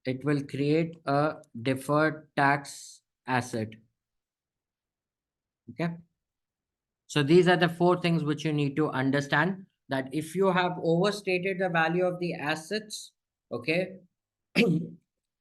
It will create a deferred tax asset. Okay. So these are the four things which you need to understand, that if you have overstated the value of the assets, okay,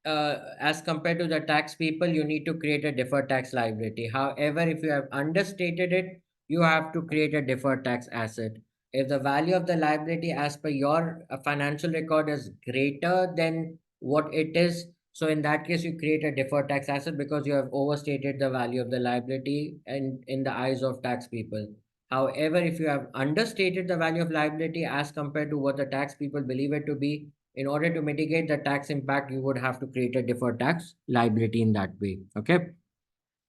as compared to the tax people, you need to create a deferred tax liability. However, if you have understated it, you have to create a deferred tax asset. If the value of the liability as per your financial record is greater than what it is, so in that case, you create a deferred tax asset because you have overstated the value of the liability and in the eyes of tax people. However, if you have understated the value of liability as compared to what the tax people believe it to be, in order to mitigate the tax impact, you would have to create a deferred tax liability in that way. Okay.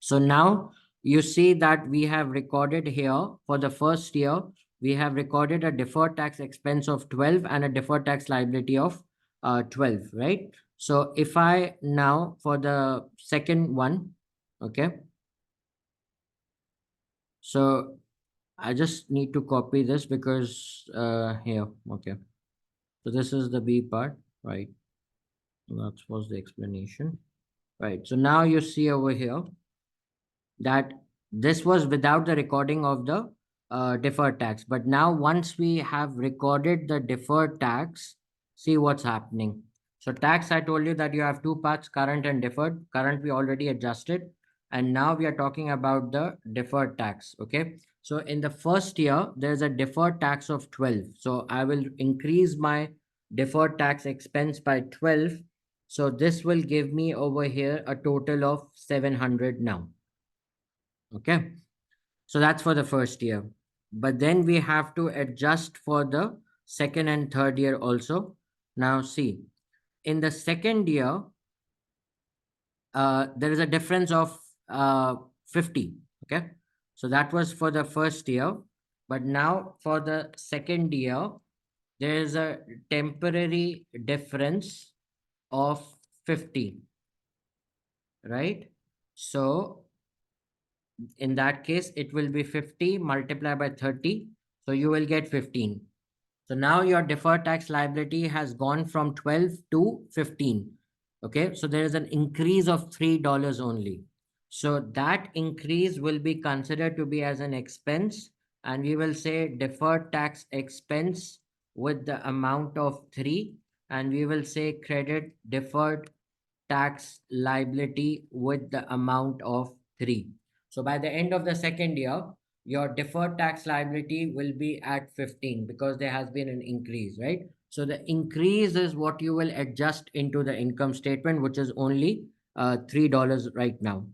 So now you see that we have recorded here for the first year, we have recorded a deferred tax expense of 12 and a deferred tax liability of 12, right? So if I now for the second one, okay, so I just need to copy this because here, okay. So this is the B part, right? That was the explanation, right? So now you see over here that this was without the recording of the deferred tax. But now, once we have recorded the deferred tax, see what's happening. So, tax, I told you that you have two parts, current and deferred. Current, we already adjusted. And now we are talking about the deferred tax. Okay. So, in the first year, there's a deferred tax of 12. So, I will increase my deferred tax expense by 12. So, this will give me over here a total of 700 now. Okay. So that's for the first year. But then we have to adjust for the second and third year also. Now, see, in the second year, there is a difference of 50. Okay. So that was for the first year. But now for the second year, there is a temporary difference of 50, right? So in that case, it will be 50 multiplied by 30. So you will get 15. So now your deferred tax liability has gone from 12 to 15. Okay. So there is an increase of $3 only. So that increase will be considered to be as an expense. And we will say deferred tax expense with the amount of 3. And we will say credit deferred tax liability with the amount of 3. So by the end of the second year, your deferred tax liability will be at 15 because there has been an increase, right? So the increase is what you will adjust into the income statement, which is only $3 right now.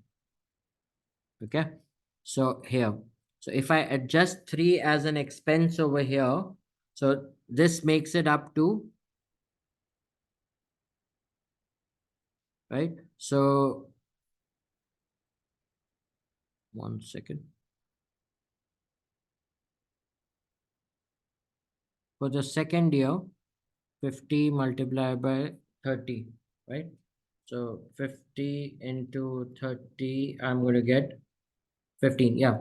Okay. So here, so if I adjust 3 as an expense over here, so this makes it up to, right? So one second. For the second year, 50 multiplied by 30, right? So 50 into 30, I'm going to get 15. Yeah.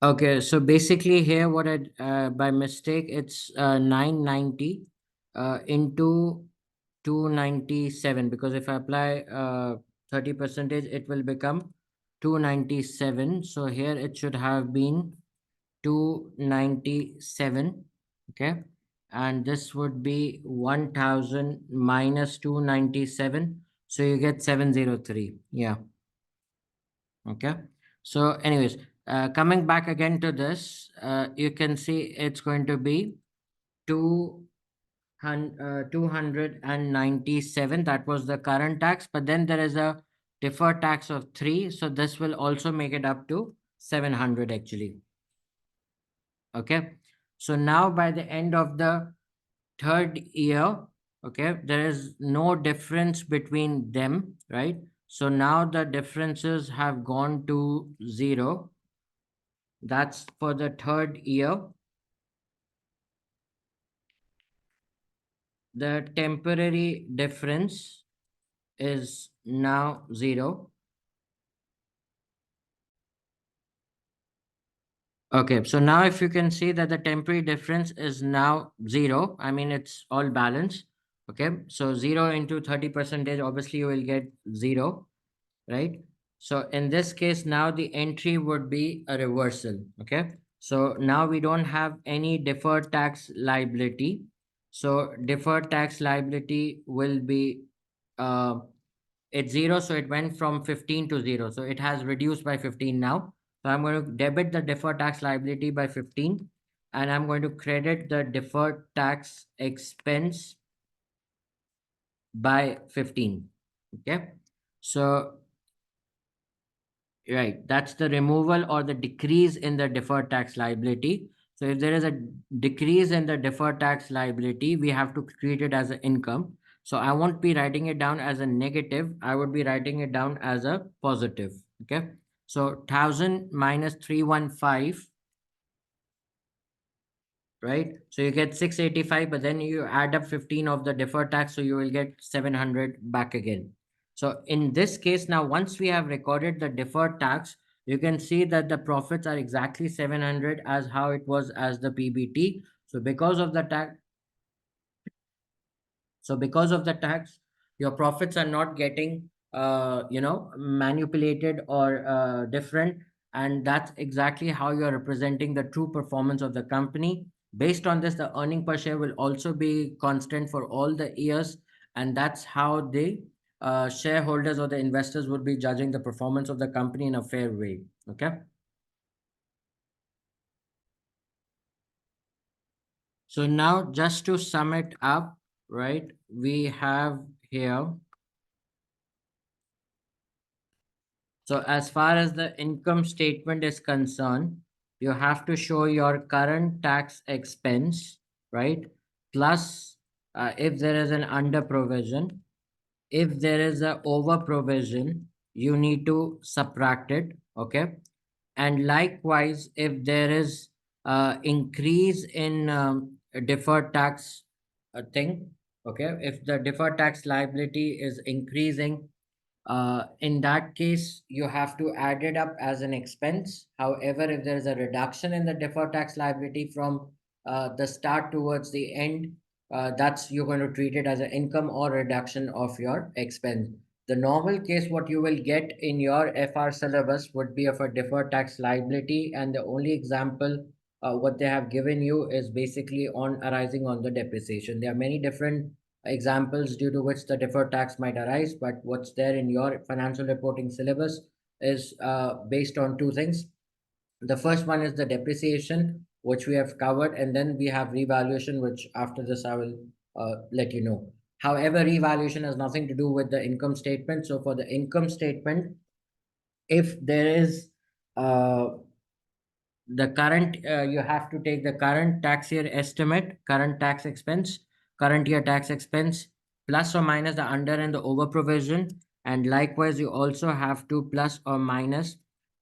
Okay. So basically here, what I, by mistake, it's 990 into 297, because if I apply 30 percentage, it will become 297. So here it should have been 297. Okay. And this would be 1000 minus 297. So you get 703. Yeah. Okay. So, anyways, coming back again to this, you can see it's going to be 297. That was the current tax. But then there is a deferred tax of 3. So this will also make it up to 700 actually. Okay. So now by the end of the third year, okay, there is no difference between them, right? So now the differences have gone to 0. That's for the third year. The temporary difference is now 0. Okay, so now if you can see that the temporary difference is now 0, I mean, it's all balanced. Okay, so 0 into 30 percentage, obviously you will get 0, right? So in this case, now the entry would be a reversal. Okay, so now we don't have any deferred tax liability. So deferred tax liability will be it's 0, so it went from 15 to 0. So it has reduced by 15 now. So I'm going to debit the deferred tax liability by 15, and I'm going to credit the deferred tax expense by 15. Okay. So Right. That's the removal or the decrease in the deferred tax liability. So if there is a decrease in the deferred tax liability, we have to treat it as an income. So I won't be writing it down as a negative. I would be writing it down as a positive. Okay. So 1000 minus 315, right? So you get 685, but then you add up 15 of the deferred tax, so you will get 700 back again. So in this case, now once we have recorded the deferred tax, you can see that the profits are exactly 700 as how it was as the PBT. So because of the tax, so because of the tax, your profits are not getting manipulated or different, and that's exactly how you're representing the true performance of the company. Based on this, the earning per share will also be constant for all the years, and that's how the shareholders or the investors would be judging the performance of the company in a fair way. Okay. So now just to sum it up, right, we have here. So as far as the income statement is concerned, you have to show your current tax expense, right? Plus, if there is an under provision, if there is a over provision, you need to subtract it, okay? And likewise, if there is increase in deferred tax thing, okay? If the deferred tax liability is increasing, in that case, you have to add it up as an expense. However, if there is a reduction in the deferred tax liability from the start towards the end, that's you're going to treat it as an income or reduction of your expense. The normal case, what you will get in your FR syllabus would be of a deferred tax liability, and the only example what they have given you is basically on arising on the depreciation. There are many different examples due to which the deferred tax might arise, but what's there in your financial reporting syllabus is based on two things. The first one is the depreciation, which we have covered, and then we have revaluation, which after this I will let you know. However, revaluation has nothing to do with the income statement. So for the income statement, if there is the current you have to take the current tax year estimate, current tax expense, current year tax expense, plus or minus the under and the over provision, and likewise you also have to plus or minus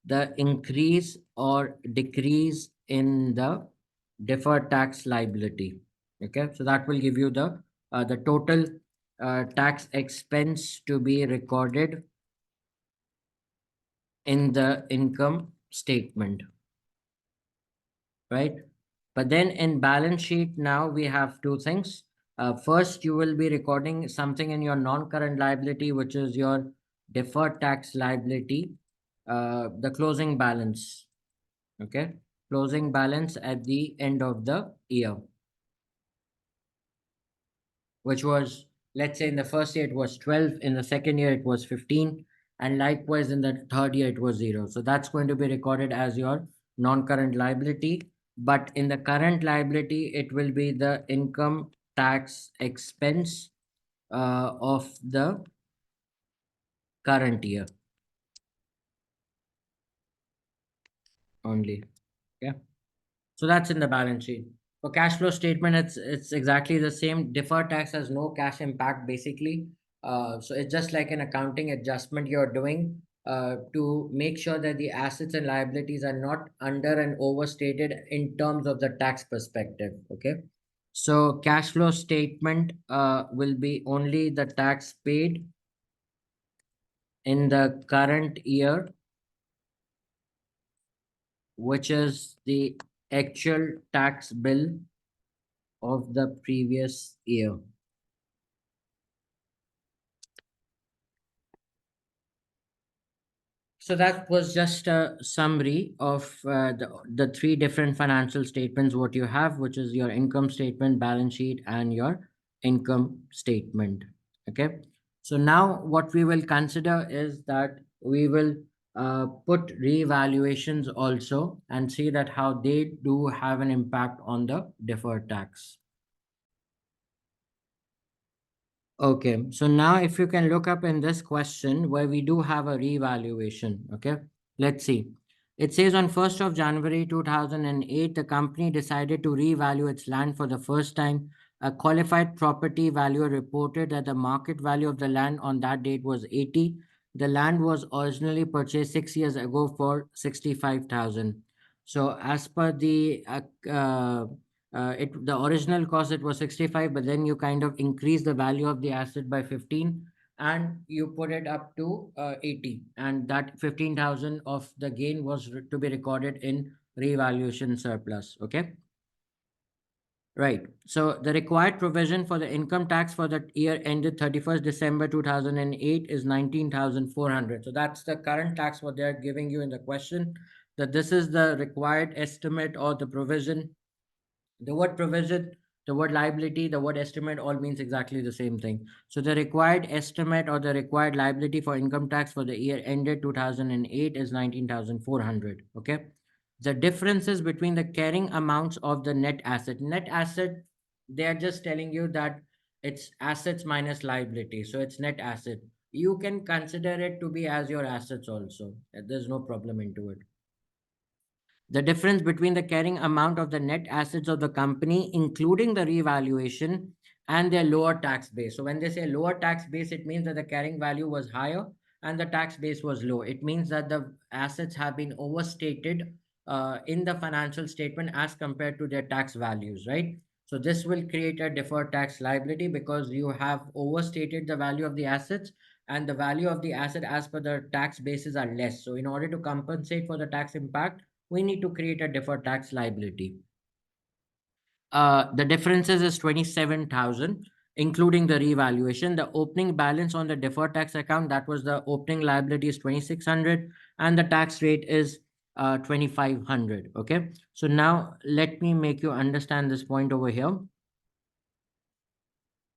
the increase or decrease in the deferred tax liability. Okay, so that will give you the total tax expense to be recorded in the income statement, right? But then in balance sheet, now we have two things. First, you will be recording something in your non-current liability, which is your deferred tax liability, the closing balance. Okay, closing balance at the end of the year, which was, let's say in the first year it was 12, in the second year it was 15, and likewise in the third year it was 0. So that's going to be recorded as your non-current liability. But in the current liability, it will be the income tax expense of the current year only. Okay. So that's in the balance sheet. For cash flow statement, it's exactly the same. Deferred tax has no cash impact basically. So it's just like an accounting adjustment you're doing to make sure that the assets and liabilities are not under and overstated in terms of the tax perspective. Okay. So cash flow statement will be only the tax paid in the current year, which is the actual tax bill of the previous year. So that was just a summary of the three different financial statements what you have, which is your income statement, balance sheet, and your income statement. Okay. So now what we will consider is that we will put revaluations also and see that how they do have an impact on the deferred tax. Okay, so now if you can look up in this question where we do have a revaluation, okay? Let's see. It says on 1st of January 2008, the company decided to revalue its land for the first time. A qualified property valuer reported that the market value of the land on that date was 80. The land was originally purchased 6 years ago for 65,000. So as per the original cost, it was 65, but then you kind of increase the value of the asset by 15 and you put it up to 80, and that 15,000 of the gain was to be recorded in revaluation surplus. Okay, right. So the required provision for the income tax for the year ended 31st December 2008 is 19,400. So that's the current tax what they're giving you in the question, that this is the required estimate or the provision. The word provision, the word liability, the word estimate all means exactly the same thing. So the required estimate or the required liability for income tax for the year ended 2008 is 19,400. Okay. The differences between the carrying amounts of the net asset. Net asset, they are just telling you that it's assets minus liability. So it's net asset. You can consider it to be as your assets also. There's no problem into it. The difference between the carrying amount of the net assets of the company, including the revaluation, and their lower tax base. So when they say lower tax base, it means that the carrying value was higher and the tax base was low. It means that the assets have been overstated in the financial statement as compared to their tax values, right? So this will create a deferred tax liability because you have overstated the value of the assets, and the value of the asset as per the tax bases are less. So in order to compensate for the tax impact, we need to create a deferred tax liability. The differences is 27,000, including the revaluation. The opening balance on the deferred tax account, that was the opening liability, is 2,600, and the tax rate is 2,500. Okay. So now let me make you understand this point over here,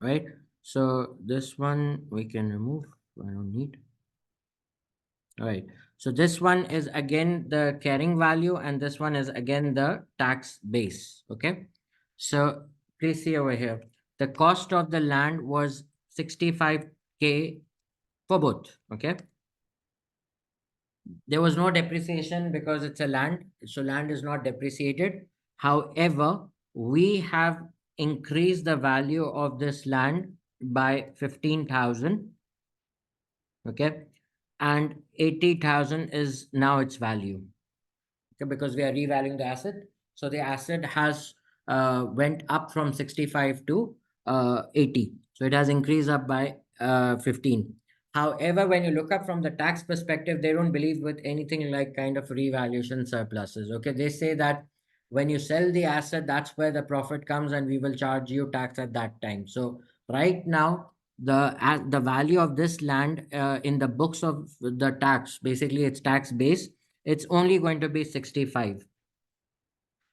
right? So this one we can remove. I don't need. All right. So this one is again the carrying value, and this one is again the tax base. Okay. So please see over here. The cost of the land was 65K for both. Okay. There was no depreciation because it's a land. So land is not depreciated. However, we have increased the value of this land by 15,000. Okay. And 80,000 is now its value. Okay, because we are revaluing the asset. So the asset has went up from 65 to 80. So it has increased up by 15. However, when you look up from the tax perspective, they don't believe with anything like kind of revaluation surpluses. Okay, they say that when you sell the asset, that's where the profit comes, and we will charge you tax at that time. So right now, the value of this land in the books of the tax, basically it's tax base, it's only going to be 65.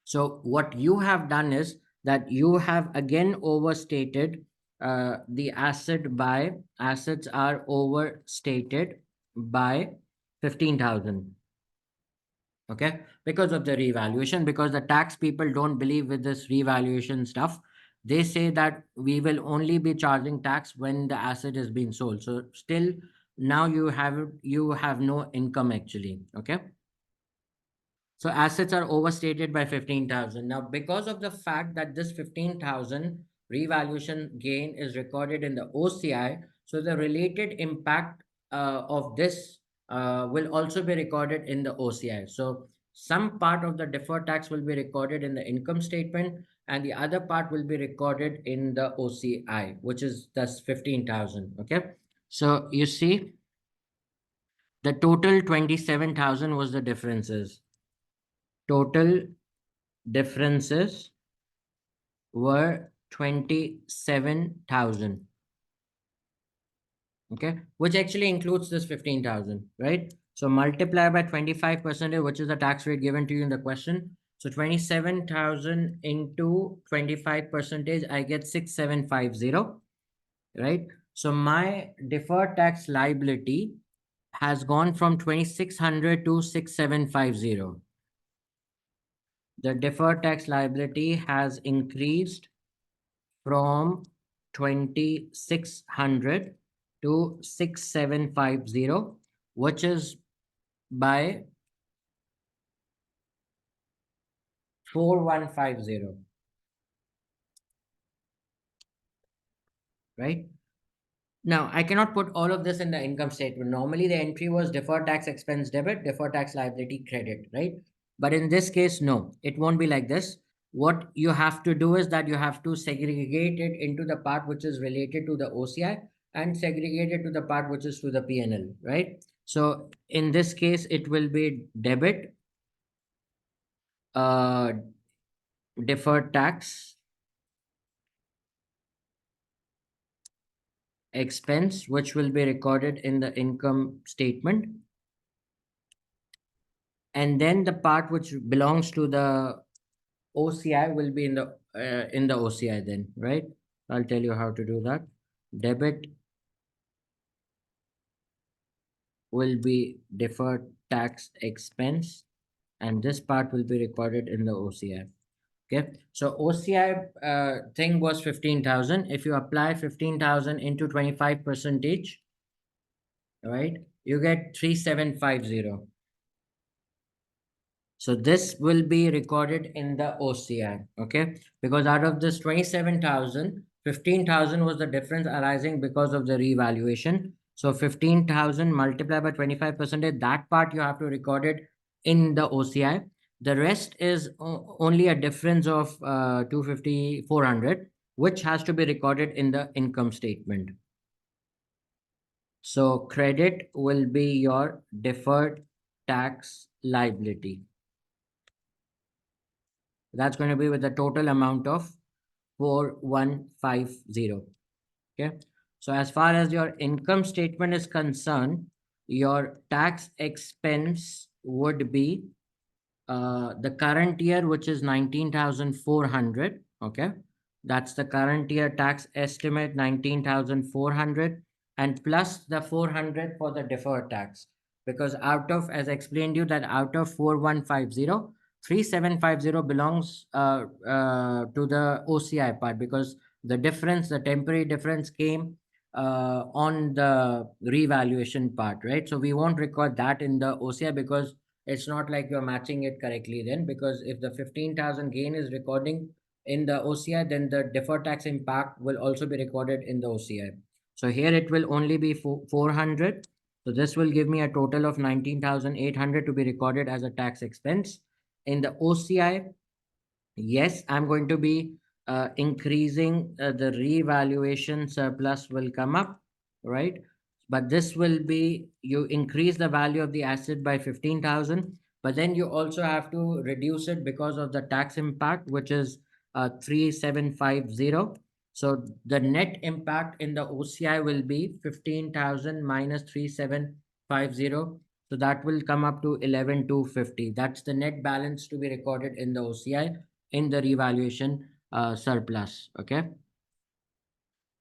So what you have done is that you have again overstated the assets are overstated by 15,000. Okay, because of the revaluation, because the tax people don't believe with this revaluation stuff. They say that we will only be charging tax when the asset is being sold. So still now you have no income actually. Okay. So assets are overstated by 15,000. Now, because of the fact that this 15,000 revaluation gain is recorded in the OCI, so the related impact of this will also be recorded in the OCI. So some part of the deferred tax will be recorded in the income statement, and the other part will be recorded in the OCI, which is thus 15,000. Okay. So you see, the total 27,000 was the differences. Total differences were 27,000. Okay, which actually includes this 15,000, right? So multiply by 25%, which is the tax rate given to you in the question. So 27,000 into 25%, I get 6,750, right? So my deferred tax liability has gone from 2,600 to 6,750. The deferred tax liability has increased from 2,600 to 6,750, which is by 4150, right? Now, I cannot put all of this in the income statement. Normally, the entry was deferred tax expense debit, deferred tax liability credit, right? But in this case, no, it won't be like this. What you have to do is that you have to segregate it into the part which is related to the OCI and segregate it to the part which is to the PNL, right? So in this case, it will be debit, uh, deferred tax expense, which will be recorded in the income statement, and then the part which belongs to the OCI will be in the OCI then, right? I'll tell you how to do that. Debit will be deferred tax expense, and this part will be recorded in the OCI. Okay, so OCI thing was 15,000. If you apply 15,000 into 25 percentage, right, you get 3750. So this will be recorded in the OCI, okay? Because out of this 27,000, 15,000 was the difference arising because of the revaluation. So 15,000 multiplied by 25%, that part you have to record it in the OCI. The rest is only a difference of 250, 400, which has to be recorded in the income statement. So credit will be your deferred tax liability. That's going to be with the total amount of 4150. Okay. So as far as your income statement is concerned, your tax expense would be the current year, which is 19,400. Okay. That's the current year tax estimate, 19,400, and plus the 400 for the deferred tax. Because out of, as I explained you, that out of 4150, 3750 belongs to the OCI part, because the difference, the temporary difference came on the revaluation part, right? So we won't record that in the OCI, because it's not like you're matching it correctly then, because if the 15,000 gain is recording in the OCI, then the deferred tax impact will also be recorded in the OCI. So here it will only be 400. So this will give me a total of 19,800 to be recorded as a tax expense. In the OCI, yes, I'm going to be increasing the revaluation surplus will come up, right? But this will be, you increase the value of the asset by 15,000, but then you also have to reduce it because of the tax impact, which is 3750. So the net impact in the OCI will be 15,000 minus 3750. So that will come up to 11,250. That's the net balance to be recorded in the OCI in the revaluation surplus. Okay.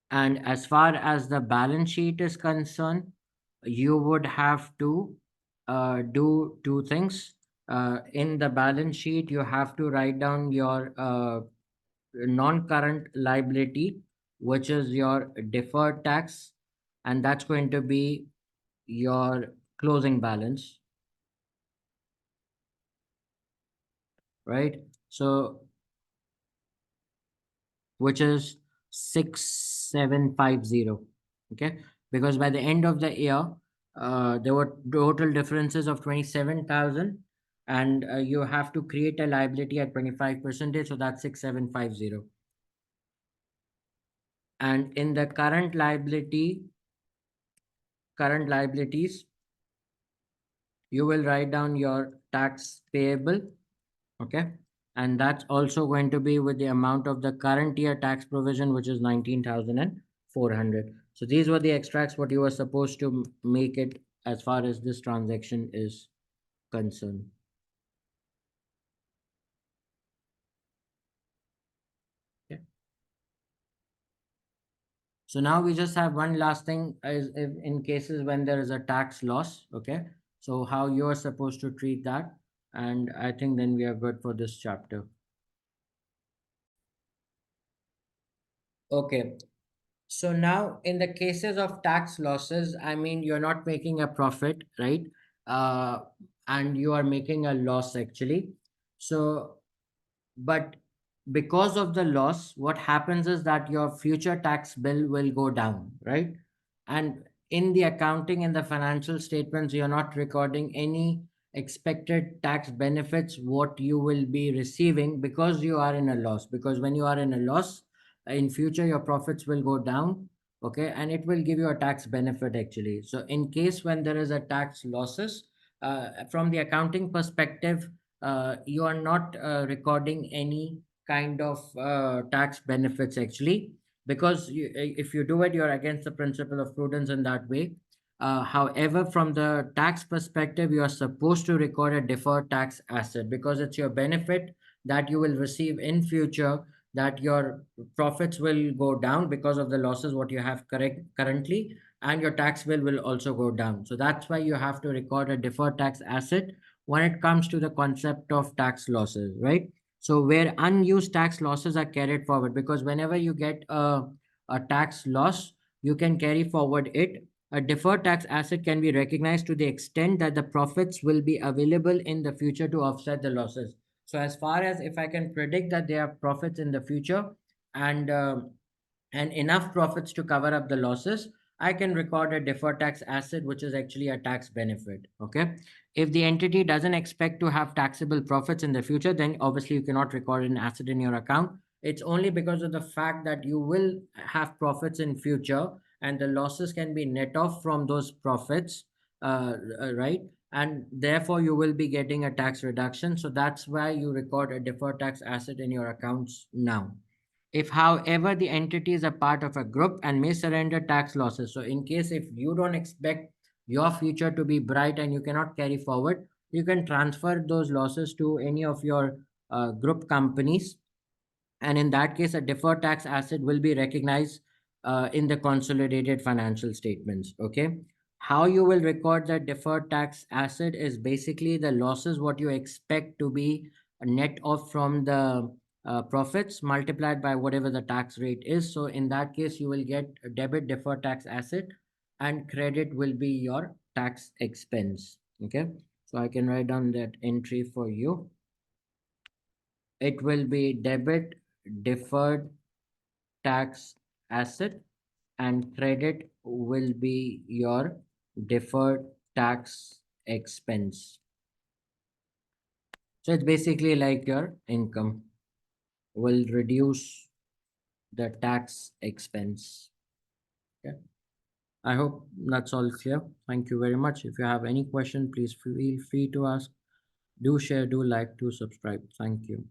And as far as the balance sheet is concerned, you would have to do two things. In the balance sheet, you have to write down your non-current liability, which is your deferred tax, and that's going to be your closing balance, right? So which is 6750. Okay, because by the end of the year, there were total differences of 27,000, and you have to create a liability at 25%, so that's 6750. And in the current liabilities, you will write down your tax payable. Okay, and that's also going to be with the amount of the current year tax provision, which is 19,400. So these were the extracts what you were supposed to make it as far as this transaction is concerned. Okay. So now we just have one last thing, is if in cases when there is a tax loss. Okay, so how you are supposed to treat that, and I think then we are good for this chapter. Okay. So now in the cases of tax losses, I mean, you're not making a profit, right? Uh, and you are making a loss actually. So but because of the loss, what happens is that your future tax bill will go down, right? And in the accounting and the financial statements, you're not recording any expected tax benefits what you will be receiving because you are in a loss. Because when you are in a loss, in future your profits will go down, okay, and it will give you a tax benefit actually. So in case when there is a tax losses, from the accounting perspective, you are not recording any kind of tax benefits actually, because if you do it, you're against the principle of prudence in that way. However, from the tax perspective, you are supposed to record a deferred tax asset because it's your benefit that you will receive in future, that your profits will go down because of the losses what you have currently, and your tax bill will also go down. So that's why you have to record a deferred tax asset when it comes to the concept of tax losses, right? So where unused tax losses are carried forward, because whenever you get a tax loss, you can carry forward it. A deferred tax asset can be recognized to the extent that the profits will be available in the future to offset the losses. So as far as if I can predict that there are profits in the future, and and enough profits to cover up the losses, I can record a deferred tax asset, which is actually a tax benefit. Okay. If the entity doesn't expect to have taxable profits in the future, then obviously you cannot record an asset in your account. It's only because of the fact that you will have profits in future, and the losses can be net off from those profits, right? And therefore you will be getting a tax reduction. So that's why you record a deferred tax asset in your accounts now. If, however, the entity is a part of a group and may surrender tax losses. So, in case if you don't expect your future to be bright and you cannot carry forward, you can transfer those losses to any of your group companies, and in that case a deferred tax asset will be recognized in the consolidated financial statements. Okay, how you will record that deferred tax asset is basically the losses what you expect to be net off from the profits multiplied by whatever the tax rate is. So in that case you will get a debit deferred tax asset, and credit will be your tax expense. Okay, so I can write down that entry for you. It will be debit deferred tax asset, and credit will be your deferred tax expense. So it's basically like your income will reduce the tax expense. Okay. I hope that's all clear. Thank you very much. If you have any question, please feel free to ask. Do share, do like, do subscribe. Thank you.